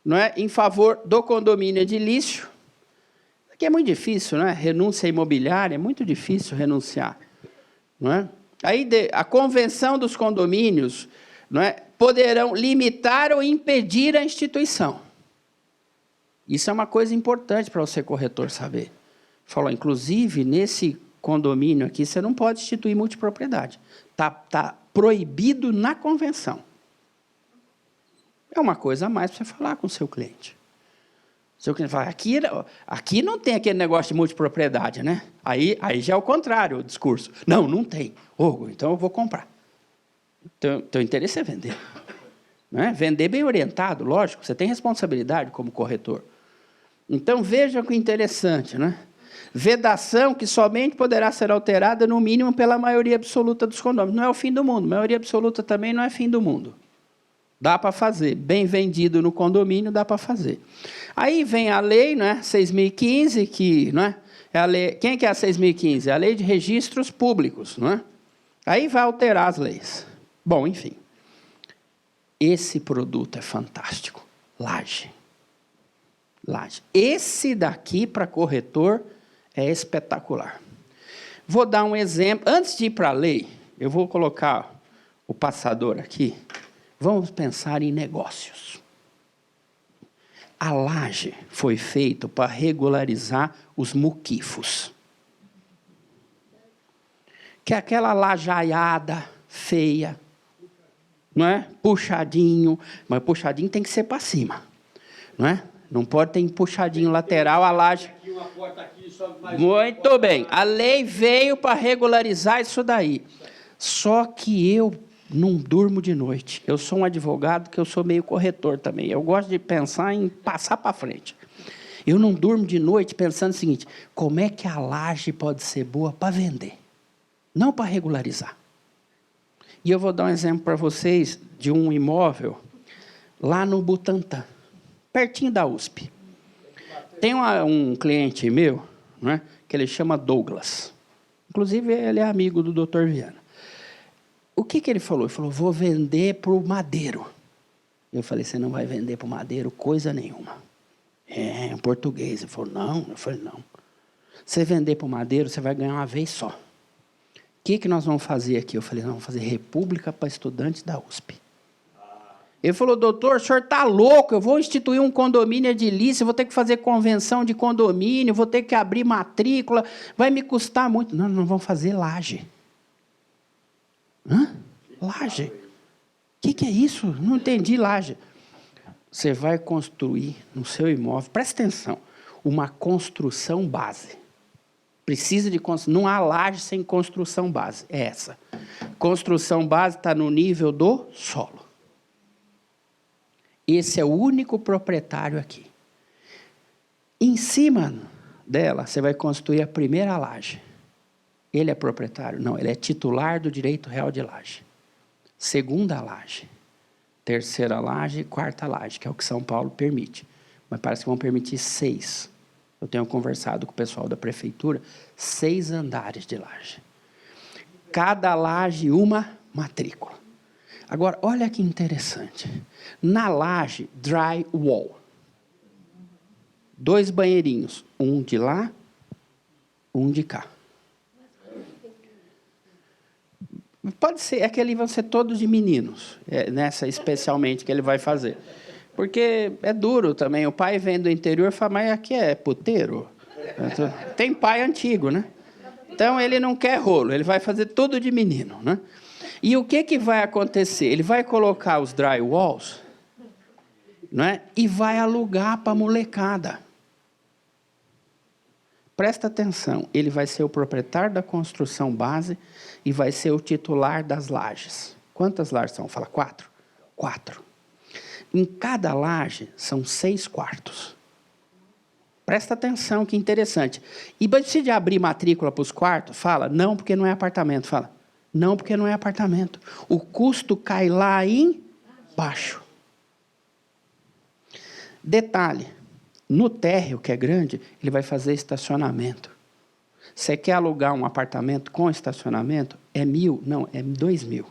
não é, em favor do condomínio edilício. Aqui é muito difícil, não é? Renúncia imobiliária, é muito difícil renunciar. Não é? Aí a convenção dos condomínios, não é, poderão limitar ou impedir a instituição. Isso é uma coisa importante para você, corretor, saber. Falou, inclusive, nesse condomínio aqui, você não pode instituir multipropriedade. Tá proibido na convenção. É uma coisa a mais para você falar com o seu cliente. O seu cliente fala, aqui não tem aquele negócio de multipropriedade, né? Aí já é o contrário, o discurso. Não tem. Então eu vou comprar. Então, teu interesse é vender. Né? Vender bem orientado, lógico, você tem responsabilidade como corretor. Então, veja que interessante, né? Vedação que somente poderá ser alterada, no mínimo, pela maioria absoluta dos condôminos. Não é o fim do mundo. Maioria absoluta também não é fim do mundo. Dá para fazer. Bem vendido no condomínio, dá para fazer. Aí vem a lei, né, 6.015, que, né, é a lei. Quem que é a 6.015? É a lei de registros públicos, não é? Aí vai alterar as leis. Bom, enfim. Esse produto é fantástico. Laje. Esse daqui, para corretor, é espetacular. Vou dar um exemplo. Antes de ir para a lei, eu vou colocar o passador aqui. Vamos pensar em negócios. A laje foi feita para regularizar os muquifos. Que é aquela lajaiada feia, não é? Puxadinho, mas puxadinho tem que ser para cima, não é? Não pode ter puxadinho lateral, a laje... Muito bem, a lei veio para regularizar isso daí. Só que eu não durmo de noite. Eu sou um advogado que eu sou meio corretor também. Eu gosto de pensar em passar para frente. Eu não durmo de noite pensando o seguinte, como é que a laje pode ser boa para vender? Não para regularizar. E eu vou dar um exemplo para vocês de um imóvel lá no Butantã, pertinho da USP. Tem um cliente meu, né, que ele chama Douglas. Inclusive, ele é amigo do Dr. Viana. O que ele falou? Ele falou, vou vender para o Madeiro. Eu falei, você não vai vender para o Madeiro coisa nenhuma. É, em português. Ele falou, não. Eu falei, não. Você vender para o Madeiro, você vai ganhar uma vez só. O que nós vamos fazer aqui? Eu falei, nós vamos fazer república para estudantes da USP. Ele falou, doutor, o senhor está louco, eu vou instituir um condomínio edilício, vou ter que fazer convenção de condomínio, vou ter que abrir matrícula, vai me custar muito. Não, nós vamos fazer laje. Hã? Laje? O que é isso? Não entendi laje. Você vai construir no seu imóvel, presta atenção, uma construção base. Precisa de construção. Não há laje sem construção base. É essa. Construção base está no nível do solo. Esse é o único proprietário aqui. Em cima dela, você vai construir a primeira laje. Ele é proprietário? Não, ele é titular do direito real de laje. Segunda laje. Terceira laje e quarta laje, que é o que São Paulo permite. Mas parece que vão permitir 6. Eu tenho conversado com o pessoal da prefeitura, 6 andares de laje. Cada laje, uma matrícula. Agora, olha que interessante. Na laje, drywall. 2 banheirinhos. Um de lá, um de cá. Pode ser, é que ali vão ser todos de meninos. É nessa especialmente que ele vai fazer. Porque é duro também. O pai vem do interior e fala, mas aqui é puteiro. Tem pai antigo, né? Então, ele não quer rolo. Ele vai fazer tudo de menino, né? E o que vai acontecer? Ele vai colocar os drywalls, né, e vai alugar para a molecada. Presta atenção, ele vai ser o proprietário da construção base e vai ser o titular das lajes. Quantas lajes são? Fala 4? 4. Em cada laje são 6 quartos. Presta atenção, que interessante. E antes de abrir matrícula para os quartos, fala, não, porque não é apartamento. Fala, não, porque não é apartamento. O custo cai lá embaixo. Detalhe, No térreo, que é grande, ele vai fazer estacionamento. Você quer alugar um apartamento com estacionamento? É 1.000? Não, é 2.000.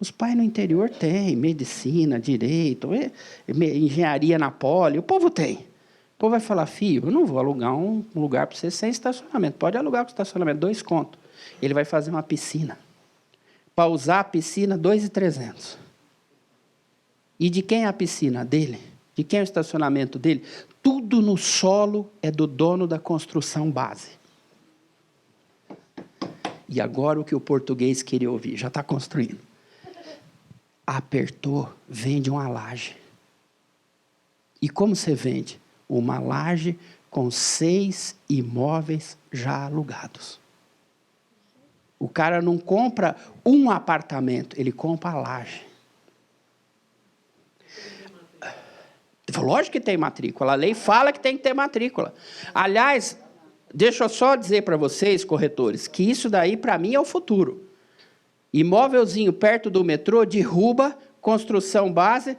Os pais no interior têm medicina, direito, engenharia na Poli, o povo tem. O povo vai falar, filho, eu não vou alugar um lugar para você sem estacionamento. Pode alugar com estacionamento, 2 contos. Ele vai fazer uma piscina. Para usar a piscina, 2.300. E de quem é a piscina? Dele. De quem é o estacionamento dele? Tudo no solo é do dono da construção base. E agora o que o português queria ouvir, já está construindo. Apertou, vende uma laje. E como você vende? Uma laje com 6 imóveis já alugados. O cara não compra um apartamento, ele compra a laje. Lógico que tem matrícula, a lei fala que tem que ter matrícula. Aliás, deixa eu só dizer para vocês, corretores, que isso daí para mim é o futuro. Imóvelzinho perto do metrô, derruba, construção base,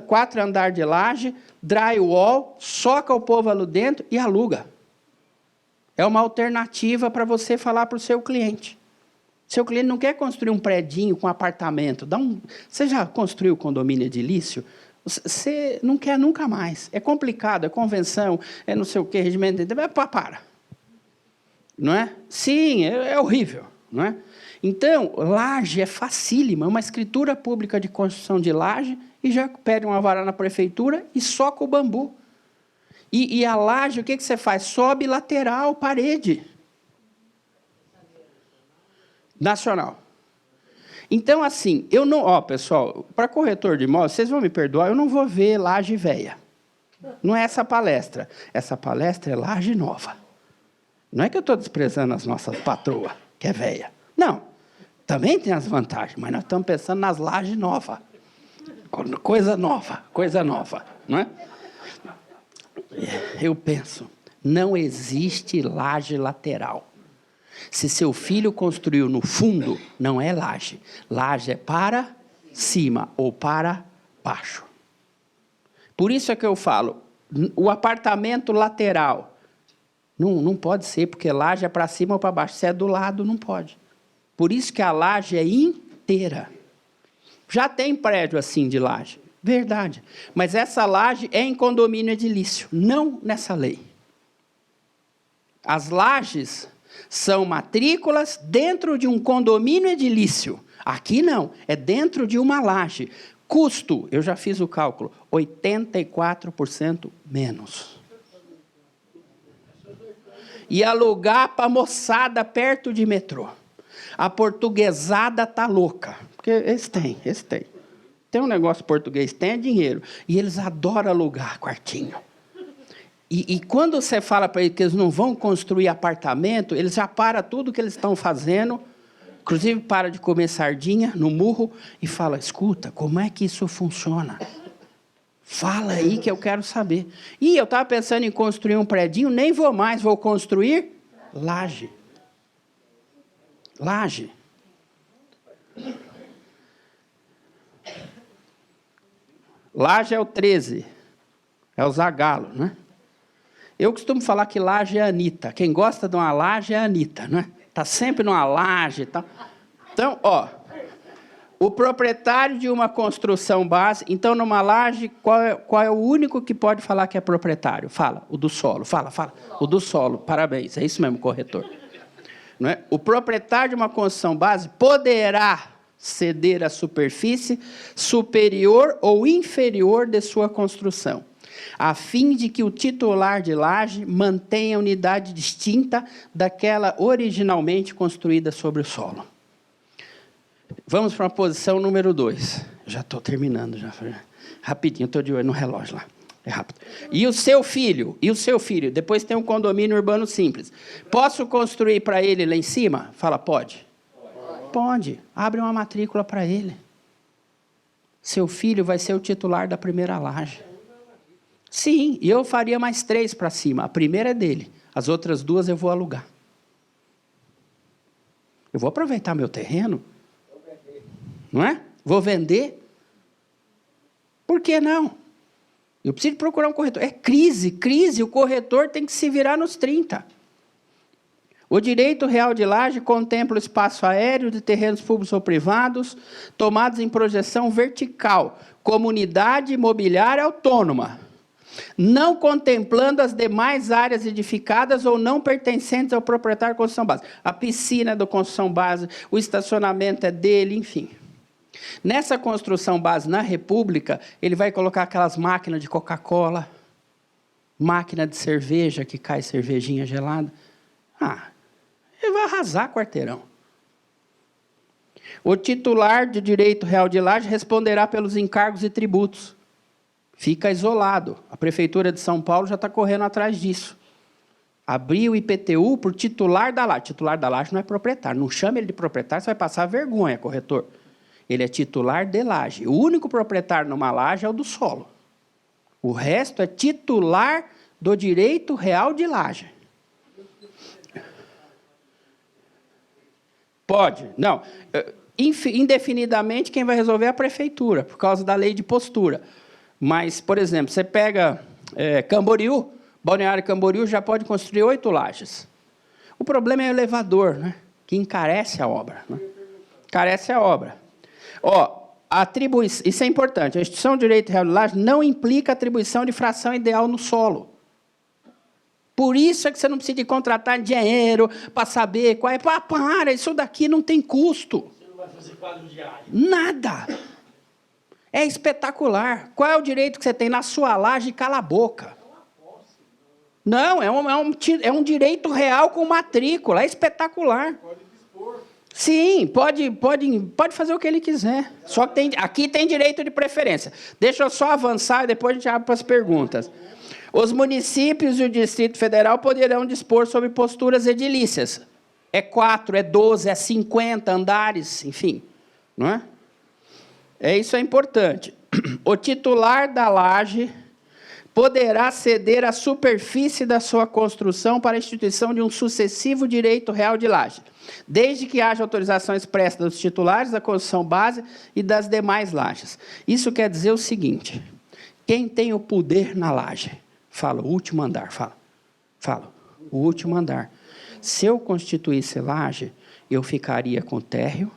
4 andares de laje, drywall, soca o povo ali dentro e aluga. É uma alternativa para você falar para o seu cliente. Seu cliente não quer construir um predinho com apartamento. Você já construiu condomínio edilício? Você não quer nunca mais. É complicado, é convenção, é não sei o quê, regimento. Para. Não é? Sim, é horrível. Não é? Então, laje é facílima, é uma escritura pública de construção de laje e já pede uma vara na prefeitura e soca o bambu. E a laje, o que você faz? Sobe lateral, parede. Nacional. Então, assim, eu não... Ó, pessoal, para corretor de imóveis, vocês vão me perdoar, eu não vou ver laje velha. Não é essa palestra. Essa palestra é laje nova. Não é que eu estou desprezando as nossas patroas, que é velha. Não. Também tem as vantagens, mas nós estamos pensando nas lajes novas. Coisa nova, não é? Eu penso, não existe laje lateral. Se seu filho construiu no fundo, não é laje. Laje é para cima ou para baixo. Por isso é que eu falo, o apartamento lateral não pode ser, porque laje é para cima ou para baixo. Se é do lado, não pode. Por isso que a laje é inteira. Já tem prédio assim de laje. Verdade. Mas essa laje é em condomínio edilício, não nessa lei. As lajes são matrículas dentro de um condomínio edilício. Aqui não, é dentro de uma laje. Custo, eu já fiz o cálculo, 84% menos. E alugar para moçada perto de metrô. A portuguesada está louca, porque eles têm. Tem um negócio português, tem é dinheiro. E eles adoram alugar quartinho. E quando você fala para eles que eles não vão construir apartamento, eles já param tudo que eles estão fazendo, inclusive para de comer sardinha no murro, e fala, escuta, como é que isso funciona? Fala aí que eu quero saber. E eu estava pensando em construir um predinho, nem vou mais, vou construir laje. Laje. Laje é o 13. É o Zagalo, né? Eu costumo falar que laje é a Anitta. Quem gosta de uma laje é a Anitta, né? Está sempre numa laje e tal. Então, ó, o proprietário de uma construção base... Então, numa laje, qual é o único que pode falar que é proprietário? Fala, o do solo. Fala. O do solo, parabéns. É isso mesmo, corretor. Não é? O proprietário de uma construção base poderá ceder a superfície superior ou inferior de sua construção, a fim de que o titular de laje mantenha a unidade distinta daquela originalmente construída sobre o solo. Vamos para a posição número 2. Já estou terminando, já. Rapidinho, estou de olho no relógio lá. É rápido. E o seu filho? Depois tem um condomínio urbano simples. Posso construir para ele lá em cima? Fala, pode. Pode. Abre uma matrícula para ele. Seu filho vai ser o titular da primeira laje. Sim, e eu faria mais 3 para cima. A primeira é dele. As outras 2 eu vou alugar. Eu vou aproveitar meu terreno. Não é? Vou vender. Por que não? Eu preciso procurar um corretor. É crise, o corretor tem que se virar nos 30. O direito real de laje contempla o espaço aéreo de terrenos públicos ou privados, tomados em projeção vertical, como unidade imobiliária autônoma, não contemplando as demais áreas edificadas ou não pertencentes ao proprietário de construção base. A piscina é da construção base, o estacionamento é dele, enfim. Nessa construção base na República, ele vai colocar aquelas máquinas de Coca-Cola, máquina de cerveja, que cai cervejinha gelada. Ele vai arrasar quarteirão. O titular de direito real de laje responderá pelos encargos e tributos. Fica isolado. A Prefeitura de São Paulo já está correndo atrás disso. Abrir o IPTU por titular da laje. Titular da laje não é proprietário. Não chame ele de proprietário, você vai passar vergonha, corretor. Ele é titular de laje. O único proprietário numa laje é o do solo. O resto é titular do direito real de laje. Pode. Não. Indefinidamente, quem vai resolver é a prefeitura, por causa da lei de postura. Mas, por exemplo, você pega Camboriú, Balneário Camboriú já pode construir 8 lajes. O problema é o elevador, né? Que encarece a obra. Né? Encarece a obra. Isso é importante. A instituição de direito real de laje não implica atribuição de fração ideal no solo. Por isso é que você não precisa de contratar engenheiro para saber qual é. Para, isso daqui não tem custo. Você não vai fazer quadro diário. Nada. É espetacular. Qual é o direito que você tem na sua laje? Cala a boca. Não, é um direito real com matrícula. É espetacular. Pode dispor. Sim, pode fazer o que ele quiser. Só que aqui tem direito de preferência. Deixa eu só avançar e depois a gente abre para as perguntas. Os municípios e o Distrito Federal poderão dispor sobre posturas edilícias. É 4, é 12, é 50 andares, enfim. Não é? Isso é importante. O titular da laje poderá ceder a superfície da sua construção para a instituição de um sucessivo direito real de laje, desde que haja autorização expressa dos titulares da construção base e das demais lajes. Isso quer dizer o seguinte: quem tem o poder na laje? Fala, o último andar, fala, o último andar. Se eu constituísse laje, eu ficaria com o térreo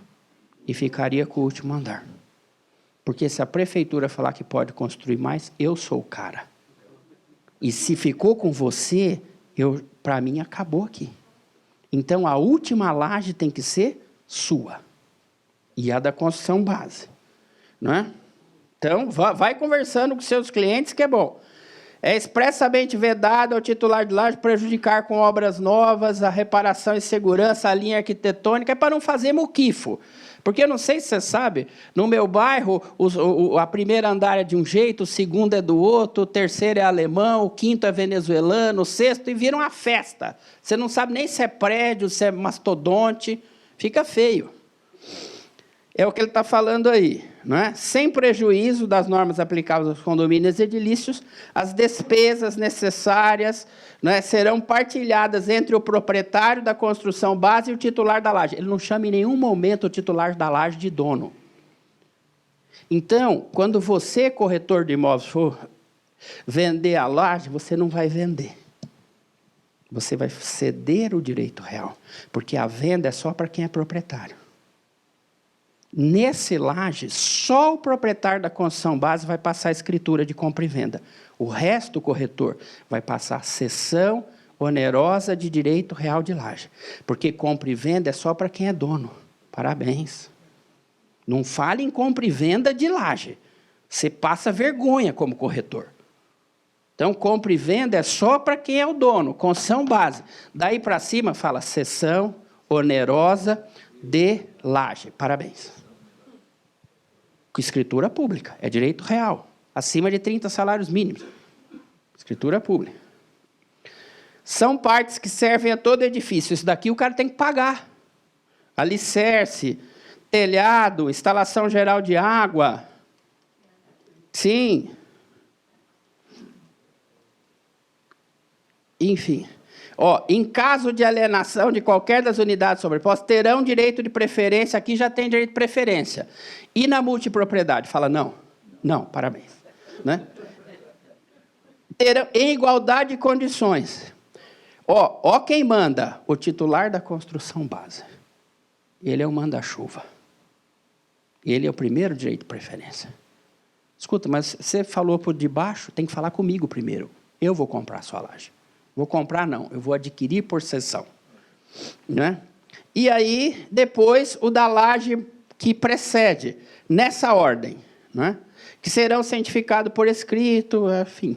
e ficaria com o último andar. Porque se a prefeitura falar que pode construir mais, eu sou o cara. E se ficou com você, para mim acabou aqui. Então, a última laje tem que ser sua. E a da construção base. Não é? Então, vai conversando com seus clientes, que é bom. É expressamente vedado ao titular de laje prejudicar com obras novas a reparação e segurança, a linha arquitetônica, é para não fazer muquifo. Porque eu não sei se você sabe, no meu bairro, a primeira andar é de um jeito, o segundo é do outro, o terceiro é alemão, o quinto é venezuelano, o sexto, e vira uma festa. Você não sabe nem se é prédio, se é mastodonte, fica feio. É o que ele está falando aí. Não é? Sem prejuízo das normas aplicáveis aos condomínios edilícios, as despesas necessárias, não é, serão partilhadas entre o proprietário da construção base e o titular da laje. Ele não chama em nenhum momento o titular da laje de dono. Então, quando você, corretor de imóveis, for vender a laje, você não vai vender. Você vai ceder o direito real, porque a venda é só para quem é proprietário. Nesse laje, só o proprietário da construção base vai passar a escritura de compra e venda. O resto, o corretor, vai passar a cessão onerosa de direito real de laje. Porque compra e venda é só para quem é dono. Parabéns. Não fale em compra e venda de laje. Você passa vergonha como corretor. Então, compra e venda é só para quem é o dono, construção base. Daí para cima, fala cessão onerosa de laje. Parabéns. Com escritura pública, é direito real, acima de 30 salários mínimos. Escritura pública. São partes que servem a todo edifício. Isso daqui o cara tem que pagar. Alicerce, telhado, instalação geral de água. Sim. Enfim. Em caso de alienação de qualquer das unidades sobrepostas, terão direito de preferência, aqui já tem direito de preferência. E na multipropriedade? Fala, não, parabéns. Né? terão em igualdade de condições. Ó quem manda, o titular da construção base. Ele é o manda-chuva. Ele é o primeiro direito de preferência. Escuta, mas você falou por debaixo, tem que falar comigo primeiro. Eu vou comprar a sua laje. Vou comprar não, eu vou adquirir por cessão. Né? E aí, depois, o da laje que precede, nessa ordem, né? Que serão cientificados por escrito, enfim.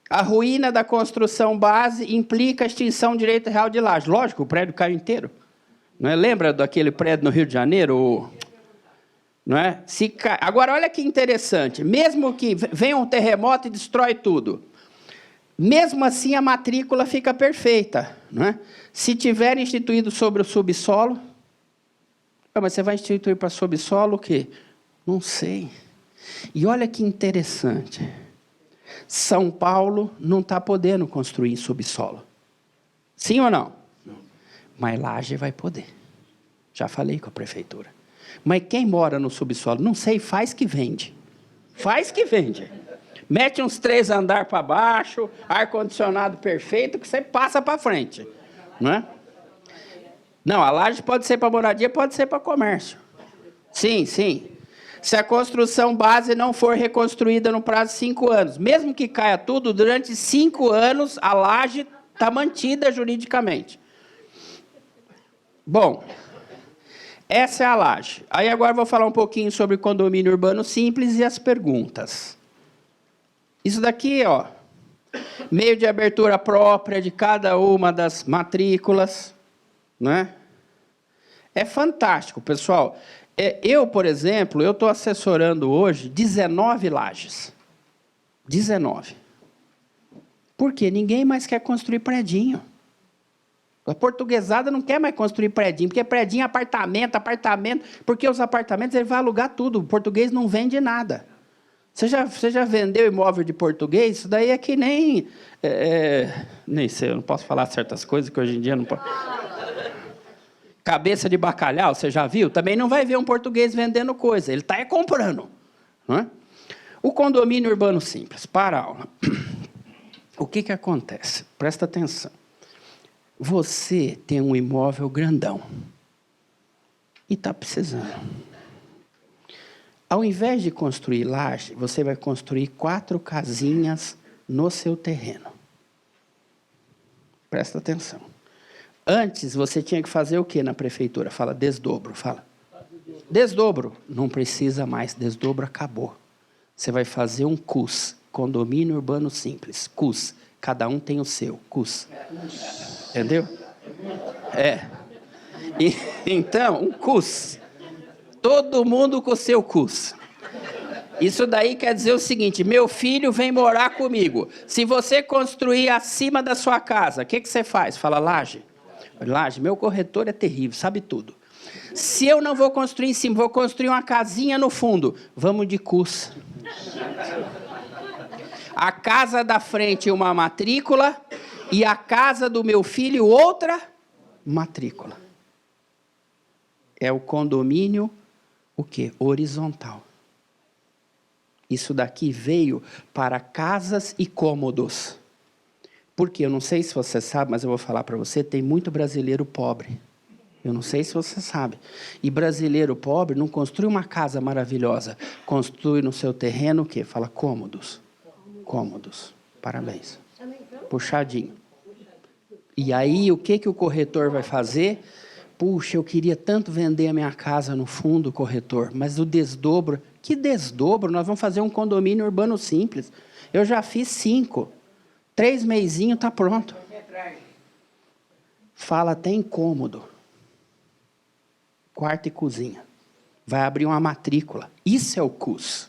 A ruína da construção base implica a extinção do direito real de laje. Lógico, o prédio caiu inteiro. Não é? Lembra daquele prédio no Rio de Janeiro? Não é? Agora, olha que interessante. Mesmo que venha um terremoto e destrói tudo, mesmo assim a matrícula fica perfeita. Não é? Se tiver instituído sobre o subsolo, mas você vai instituir para subsolo o quê? Não sei. E olha que interessante. São Paulo não está podendo construir em subsolo. Sim ou não? Não. Mas Laje vai poder. Já falei com a prefeitura. Mas quem mora no subsolo? Não sei, faz que vende. Faz que vende. Mete uns 3 andares para baixo, ar-condicionado perfeito, que você passa para frente. Não é? Não, a laje pode ser para moradia, pode ser para comércio. Sim, sim. Se a construção base não for reconstruída no prazo de 5 anos, mesmo que caia tudo, durante 5 anos a laje está mantida juridicamente. Bom, essa é a laje. Aí agora vou falar um pouquinho sobre condomínio urbano simples e as perguntas. Isso daqui, ó, meio de abertura própria de cada uma das matrículas, né? É fantástico, pessoal. Eu, por exemplo, eu estou assessorando hoje 19 lajes. 19. Por quê? Ninguém mais quer construir predinho. A portuguesada não quer mais construir predinho, porque predinho é apartamento, porque os apartamentos ele vai alugar tudo, o português não vende nada. Você já vendeu imóvel de português? Isso daí é que nem... nem sei, eu não posso falar certas coisas que hoje em dia não posso... Cabeça de bacalhau, você já viu? Também não vai ver um português vendendo coisa, ele está comprando. Não é? O condomínio urbano simples, para a aula. O que acontece? Presta atenção. Você tem um imóvel grandão e está precisando. Ao invés de construir laje, você vai construir 4 casinhas no seu terreno. Presta atenção. Antes, você tinha que fazer o que na prefeitura? Fala, desdobro, fala. Desdobro. Não precisa mais, desdobro acabou. Você vai fazer um CUS, Condomínio Urbano Simples, CUS. Cada um tem o seu, CUS. Entendeu? Então, um CUS. Todo mundo com o seu CUS. Isso daí quer dizer o seguinte, meu filho vem morar comigo. Se você construir acima da sua casa, o que você faz? Fala, laje. Laje, meu corretor é terrível, sabe tudo. Se eu não vou construir em cima, vou construir uma casinha no fundo. Vamos de CUS. A casa da frente uma matrícula e a casa do meu filho outra matrícula. É o condomínio, o quê? Horizontal. Isso daqui veio para casas e cômodos. Porque eu não sei se você sabe, mas eu vou falar para você, tem muito brasileiro pobre. Eu não sei se você sabe. E brasileiro pobre não construi uma casa maravilhosa. Construi no seu terreno o quê? Fala cômodos. Cômodos. Parabéns. Puxadinho. E aí, o que o corretor vai fazer? Puxa, eu queria tanto vender a minha casa no fundo, corretor, mas o desdobro... Que desdobro? Nós vamos fazer um condomínio urbano simples. Eu já fiz 5. 3 meizinhos está pronto. Fala até incômodo. Quarto e cozinha. Vai abrir uma matrícula. Isso é o CUS.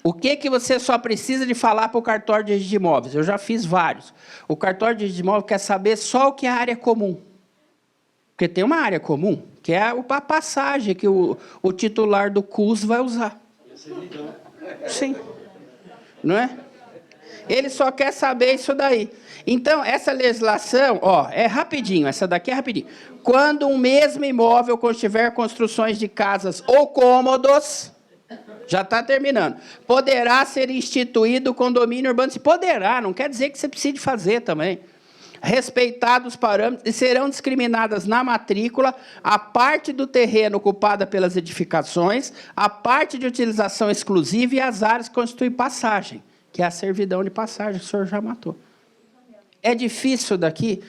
O que você só precisa de falar para o cartório de registro de imóveis? Eu já fiz vários. O cartório de registro de imóveis quer saber só o que é área comum. Porque tem uma área comum, que é a passagem que o titular do CUS vai usar. Sim. Não é? Ele só quer saber isso daí. Então, essa legislação, é rapidinho, essa daqui é rapidinho. Quando um mesmo imóvel contiver construções de casas ou cômodos, Já está terminando. Poderá ser instituído o condomínio urbano. Se poderá, não quer dizer que você precise fazer também. Respeitados os parâmetros e serão discriminadas na matrícula a parte do terreno ocupada pelas edificações, a parte de utilização exclusiva e as áreas que constituem passagem, que é a servidão de passagem, o senhor já matou. É difícil daqui,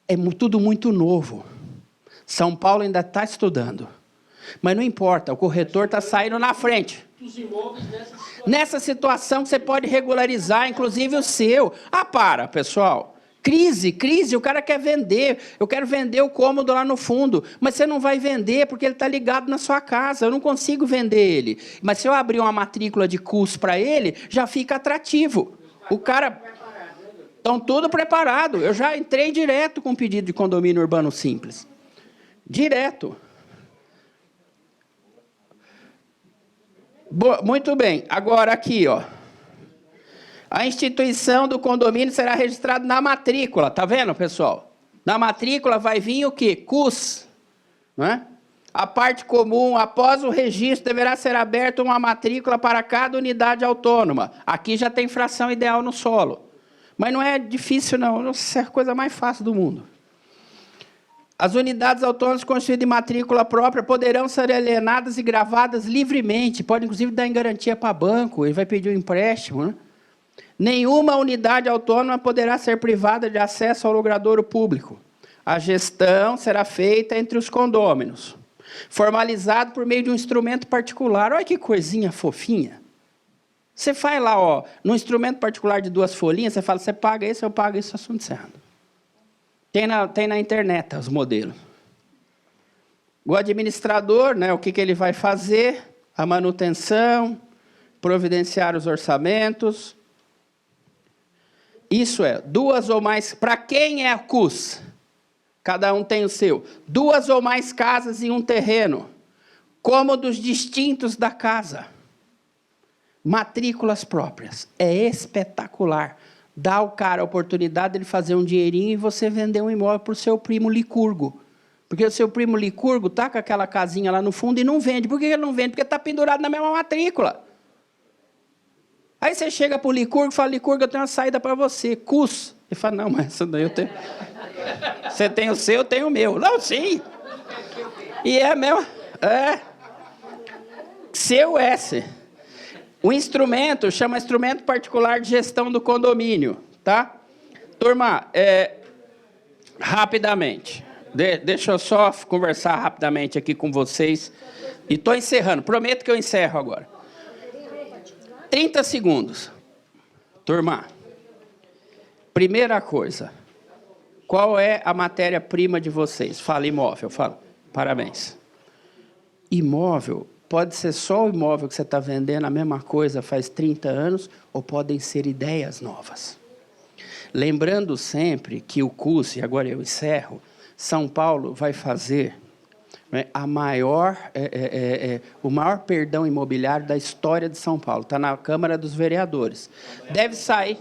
é tudo muito novo. São Paulo ainda está estudando. Mas não importa, o corretor está saindo na frente. Os imóveis Nessa situação, você pode regularizar, inclusive o seu. Para, pessoal. Crise, o cara quer vender. Eu quero vender o cômodo lá no fundo. Mas você não vai vender porque ele está ligado na sua casa. Eu não consigo vender ele. Mas se eu abrir uma matrícula de curso para ele, já fica atrativo. O cara... Estão tudo preparado. Eu já entrei direto com pedido de condomínio urbano simples. Direto. Muito bem. Agora aqui, ó. A instituição do condomínio será registrada na matrícula. Tá vendo, pessoal? Na matrícula vai vir o quê? CUS. Né? A parte comum, após o registro, deverá ser aberta uma matrícula para cada unidade autônoma. Aqui já tem fração ideal no solo. Mas não é difícil, não. Não é a coisa mais fácil do mundo. As unidades autônomas constituídas de matrícula própria poderão ser alienadas e gravadas livremente. Pode, inclusive, dar em garantia para banco. Ele vai pedir um empréstimo, né? Nenhuma unidade autônoma poderá ser privada de acesso ao logradouro público. A gestão será feita entre os condôminos, formalizado por meio de um instrumento particular. Olha que coisinha fofinha. Você faz lá, ó, no instrumento particular de 2 folhinhas, você fala, você paga isso, eu pago isso, assunto encerrado. Tem na internet os modelos. O administrador, né, o que ele vai fazer? A manutenção, providenciar os orçamentos. Isso é, 2 ou mais... Para quem é a CUS? Cada um tem o seu. 2 ou mais casas em um terreno. Cômodos distintos da casa. Matrículas próprias. É espetacular. Dá ao cara a oportunidade de ele fazer um dinheirinho e você vender um imóvel para o seu primo licurgo. Porque o seu primo licurgo está com aquela casinha lá no fundo e não vende. Por que ele não vende? Porque está pendurado na mesma matrícula. Aí você chega para o licurgo e fala, licurgo, eu tenho uma saída para você, CUS. Ele fala, não, mas essa daí eu tenho... Você tem o seu, eu tenho o meu. Não, sim. E é mesmo. É. CUS. O instrumento chama instrumento particular de gestão do condomínio, tá? Turma, rapidamente. Deixa eu só conversar rapidamente aqui com vocês. E estou encerrando. Prometo que eu encerro agora. 30 segundos. Turma, primeira coisa. Qual é a matéria-prima de vocês? Fala imóvel, fala. Parabéns. Imóvel pode ser só o imóvel que você está vendendo, a mesma coisa faz 30 anos, ou podem ser ideias novas. Lembrando sempre que o CUS, e agora eu encerro, São Paulo vai fazer o maior perdão imobiliário da história de São Paulo. Está na Câmara dos Vereadores. Deve sair,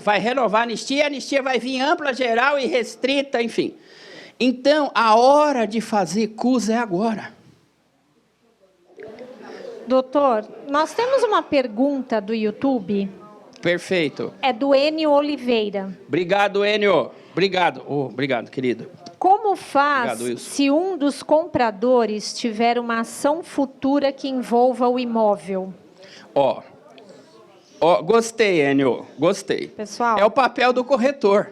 vai renovar a anistia vai vir ampla, geral e restrita, enfim. Então, a hora de fazer CUS é agora. Doutor, nós temos uma pergunta do YouTube. Perfeito. É do Enio Oliveira. Obrigado, Enio. Obrigado. Obrigado, querido. Como faz Obrigado, se um dos compradores tiver uma ação futura que envolva o imóvel? Gostei, Enio. Gostei. Pessoal. É o papel do corretor.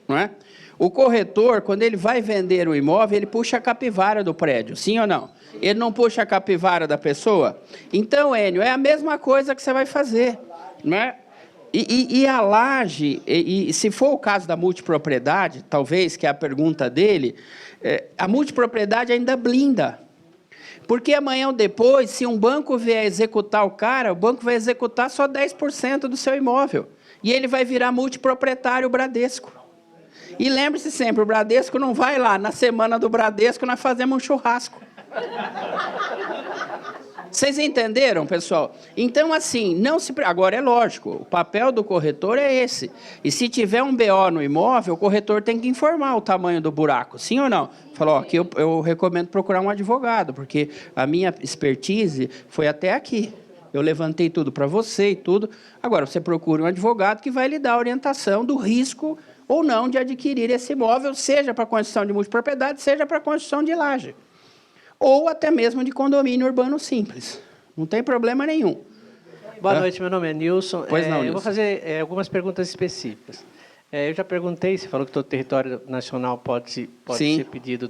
Não é? O corretor, quando ele vai vender o imóvel, ele puxa a capivara do prédio, sim ou não? Ele não puxa a capivara da pessoa? Então, Enio, é a mesma coisa que você vai fazer. Não é? E a laje, se for o caso da multipropriedade, talvez, que é a pergunta dele, a multipropriedade ainda blinda. Porque amanhã ou depois, se um banco vier executar o cara, o banco vai executar só 10% do seu imóvel. E ele vai virar multiproprietário Bradesco. E lembre-se sempre, o Bradesco não vai lá, na semana do Bradesco nós fazemos um churrasco. Vocês entenderam, pessoal? Então, assim, não se... Agora, é lógico, o papel do corretor é esse. E se tiver um BO no imóvel, o corretor tem que informar o tamanho do buraco, sim ou não? Falou, ó, aqui eu recomendo procurar um advogado, porque a minha expertise foi até aqui. Eu levantei tudo para você e tudo. Agora, você procura um advogado que vai lhe dar a orientação do risco ou não de adquirir esse imóvel, seja para construção de multipropriedade, seja para construção de laje. Ou até mesmo de condomínio urbano simples. Não tem problema nenhum. Boa noite, meu nome é Nilson. Pois não, Eu Nilson. vou fazer algumas perguntas específicas. Eu já perguntei, você falou que todo território nacional pode ser pedido,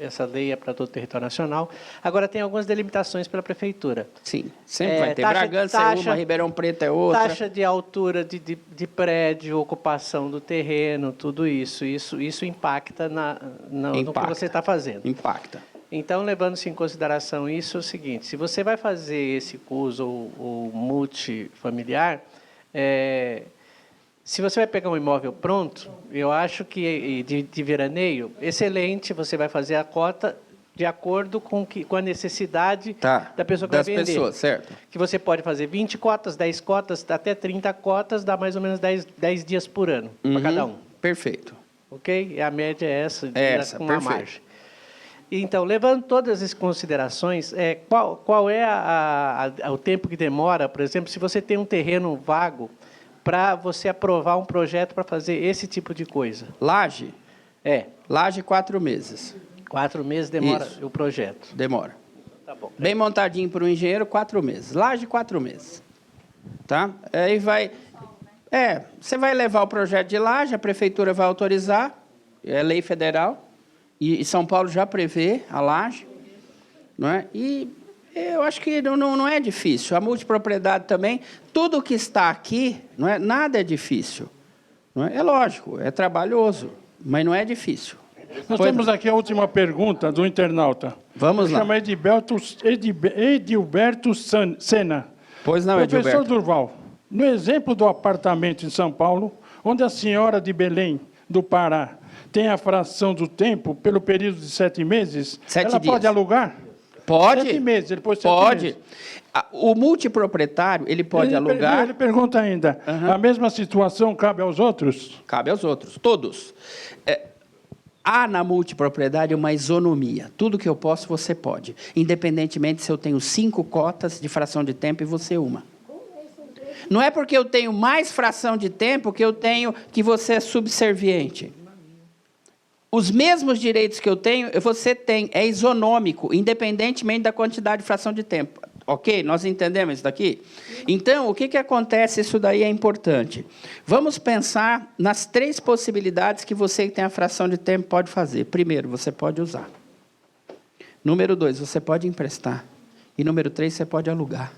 essa lei é para todo território nacional. Agora, tem algumas delimitações pela prefeitura. Sim, sempre vai ter. Bragança é uma, Ribeirão Preto é outra. Taxa de altura de prédio, ocupação do terreno, tudo isso. Isso impacta no que você está fazendo. Impacta. Então, levando-se em consideração isso, é o seguinte, se você vai fazer esse curso ou multifamiliar, se você vai pegar um imóvel pronto, eu acho que de veraneio, excelente, você vai fazer a cota de acordo com a necessidade da pessoa que vai vender. Das pessoas, certo. Que você pode fazer 20 cotas, 10 cotas, até 30 cotas, dá mais ou menos 10 dias por ano para cada um. Perfeito. Ok? A média é essa, com uma perfeito. margem. Então, levando todas essas considerações, qual é o tempo que demora, por exemplo, se você tem um terreno vago, para você aprovar um projeto para fazer esse tipo de coisa? Laje? Laje, 4 meses. 4 meses demora Isso. o projeto? Demora. Tá bom. Bem montadinho por um engenheiro, 4 meses. Laje, 4 meses. Tá? Aí vai... você vai levar o projeto de laje, a prefeitura vai autorizar, é lei federal, e São Paulo já prevê a laje, não é? E eu acho que não é difícil. A multipropriedade também, tudo que está aqui, não é? Nada é difícil. Não é? É lógico, é trabalhoso, mas não é difícil. Nós temos aqui a última pergunta do internauta. Vamos lá. Chama Edilberto Sena. Pois não, Professor Edilberto. Durval, no exemplo do apartamento em São Paulo, onde a senhora de Belém, do Pará, tem a fração do tempo pelo período de 7 meses, 7 ela dias. pode alugar? Pode. 7 meses, ele pôs 7 pode. meses. O multiproprietário, ele pode alugar... Ele pergunta ainda, a mesma situação cabe aos outros? Cabe aos outros, todos. Há na multipropriedade uma isonomia. Tudo que eu posso, você pode. Independentemente se eu tenho 5 cotas de fração de tempo e você uma. Não é porque eu tenho mais fração de tempo que você é subserviente. Os mesmos direitos que eu tenho, você tem. É isonômico, independentemente da quantidade de fração de tempo. Ok? Nós entendemos isso daqui? Então, o que acontece? Isso daí é importante. Vamos pensar nas 3 possibilidades que você que tem a fração de tempo pode fazer. Primeiro, você pode usar. Número 2, você pode emprestar. E número 3, você pode alugar.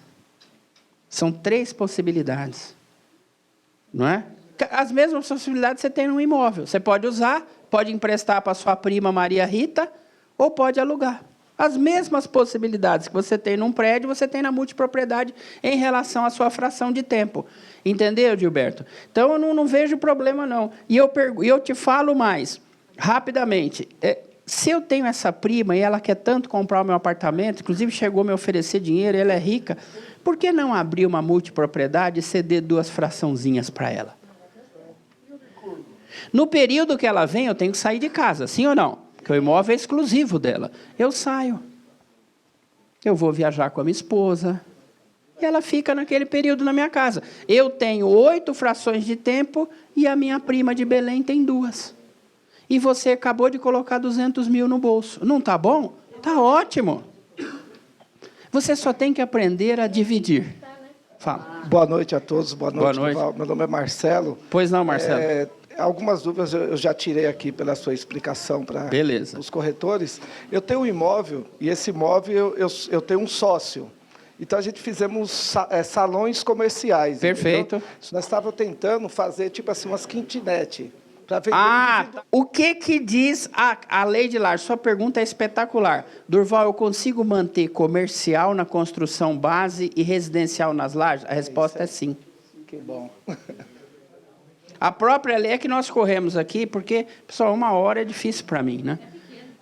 São 3 possibilidades. Não é? As mesmas possibilidades você tem no imóvel. Você pode usar, pode emprestar para sua prima Maria Rita, ou pode alugar. As mesmas possibilidades que você tem num prédio, você tem na multipropriedade em relação à sua fração de tempo. Entendeu, Gilberto? Então, eu não vejo problema, não. E eu te falo mais, rapidamente. Se eu tenho essa prima e ela quer tanto comprar o meu apartamento, inclusive chegou a me oferecer dinheiro, ela é rica, por que não abrir uma multipropriedade e ceder 2 fraçãozinhas para ela? No período que ela vem, eu tenho que sair de casa, sim ou não? Porque o imóvel é exclusivo dela. Eu saio. Eu vou viajar com a minha esposa. E ela fica naquele período na minha casa. Eu tenho 8 frações de tempo e a minha prima de Belém tem 2. E você acabou de colocar 200 mil no bolso. Não está bom? Está ótimo. Você só tem que aprender a dividir. Fala. Boa noite a todos. Boa noite. noite. Meu nome é Marcelo. Pois não, Marcelo. Algumas dúvidas eu já tirei aqui pela sua explicação para os corretores. Eu tenho um imóvel, e esse imóvel eu tenho um sócio. Então, a gente fizemos salões comerciais. Perfeito. Entendeu? Nós estávamos tentando fazer, tipo assim, umas kitnet. O que diz a lei de laje? Sua pergunta é espetacular. Durval, eu consigo manter comercial na construção base e residencial nas lajes? A resposta é sim. Que bom. A própria lei é que nós corremos aqui, porque, pessoal, 1 hora é difícil para mim, né?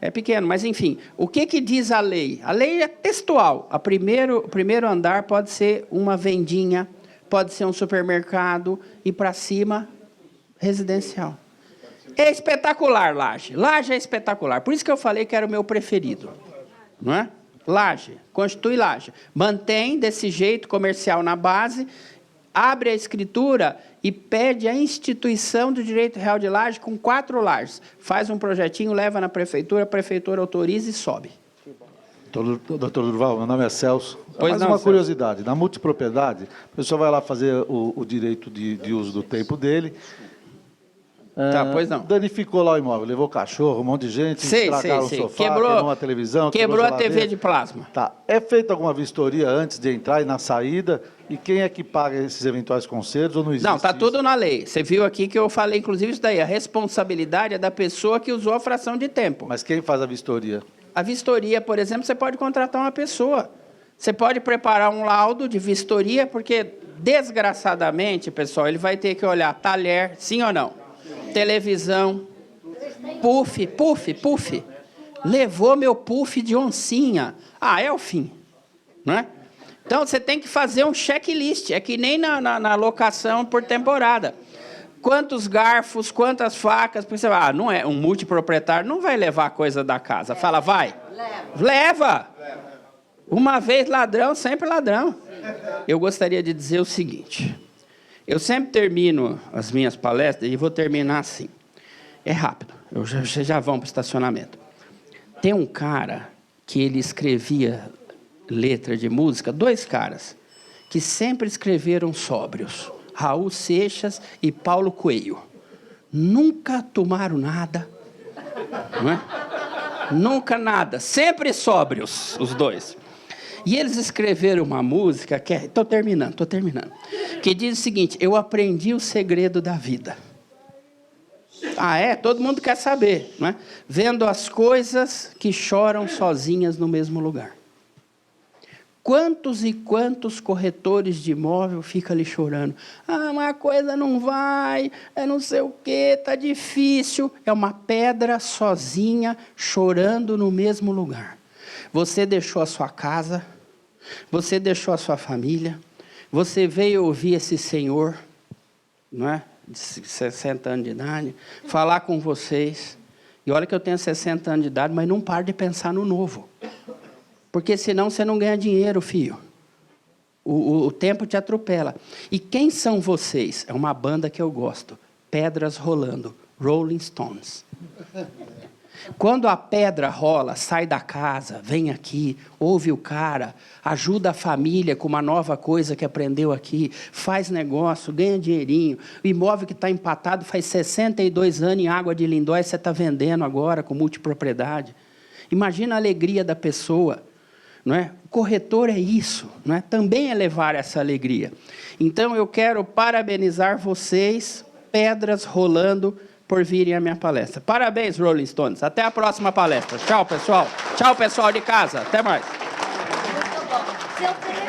É pequeno, mas enfim. O que diz a lei? A lei é textual. O primeiro andar pode ser uma vendinha, pode ser um supermercado e para cima, residencial. É espetacular, Laje. Laje é espetacular. Por isso que eu falei que era o meu preferido. Não é? Laje, constitui Laje. Mantém desse jeito comercial na base, abre a escritura e pede a instituição do direito real de Laje com 4 lajes. Faz um projetinho, leva na prefeitura, a prefeitura autoriza e sobe. Doutor Durval, meu nome é Celso. Pois Mais não, uma Celso. curiosidade. Na multipropriedade, a pessoa vai lá fazer o direito de uso do tempo dele. Tá, pois não. Danificou lá o imóvel, levou cachorro, um monte de gente, estragaram o sofá, queimou a televisão, quebrou a TV geladeira. de plasma. Tá. É feita alguma vistoria antes de entrar e na saída? E quem é que paga esses eventuais consertos ou não existe? Não, está isso? tudo na lei. Você viu aqui que eu falei, inclusive, isso daí. A responsabilidade é da pessoa que usou a fração de tempo. Mas quem faz a vistoria? A vistoria, por exemplo, você pode contratar uma pessoa. Você pode preparar um laudo de vistoria, porque, desgraçadamente, pessoal, ele vai ter que olhar talher, sim ou não? Televisão, puff. Levou meu puff de oncinha. Ah, é o fim, não é? Então, você tem que fazer um checklist. É que nem na locação por temporada. Quantos garfos, quantas facas. Porque você vai, não é um multiproprietário, não vai levar coisa da casa. Fala, vai. Leva. Uma vez ladrão, sempre ladrão. Eu gostaria de dizer o seguinte. Eu sempre termino as minhas palestras e vou terminar assim. É rápido. Vocês já vão para o estacionamento. Tem um cara que ele escrevia letra de música, 2 caras, que sempre escreveram sóbrios. Raul Seixas e Paulo Coelho. Nunca tomaram nada. Não é? Nunca nada. Sempre sóbrios, os 2. E eles escreveram uma música que é... Estou terminando. Que diz o seguinte, eu aprendi o segredo da vida. Ah, é? Todo mundo quer saber, não é? Vendo as coisas que choram sozinhas no mesmo lugar. Quantos e quantos corretores de imóvel ficam ali chorando? Ah, mas a coisa não vai, é não sei o quê, está difícil. É uma pedra sozinha chorando no mesmo lugar. Você deixou a sua casa, você deixou a sua família, você veio ouvir esse senhor, não é? De 60 anos de idade, falar com vocês. E olha que eu tenho 60 anos de idade, mas não pare de pensar no novo. Porque senão você não ganha dinheiro, filho. O tempo te atropela. E quem são vocês? É uma banda que eu gosto. Pedras Rolando. Rolling Stones. Quando a pedra rola, sai da casa, vem aqui, ouve o cara, ajuda a família com uma nova coisa que aprendeu aqui, faz negócio, ganha dinheirinho. O imóvel que está empatado faz 62 anos em Água de Lindóia, você está vendendo agora com multipropriedade. Imagina a alegria da pessoa. Não é? O corretor é isso, não é? Também é levar essa alegria. Então, eu quero parabenizar vocês, Pedras Rolando, por virem à minha palestra. Parabéns, Rolling Stones. Até a próxima palestra. Tchau, pessoal. Tchau, pessoal de casa. Até mais. Muito bom.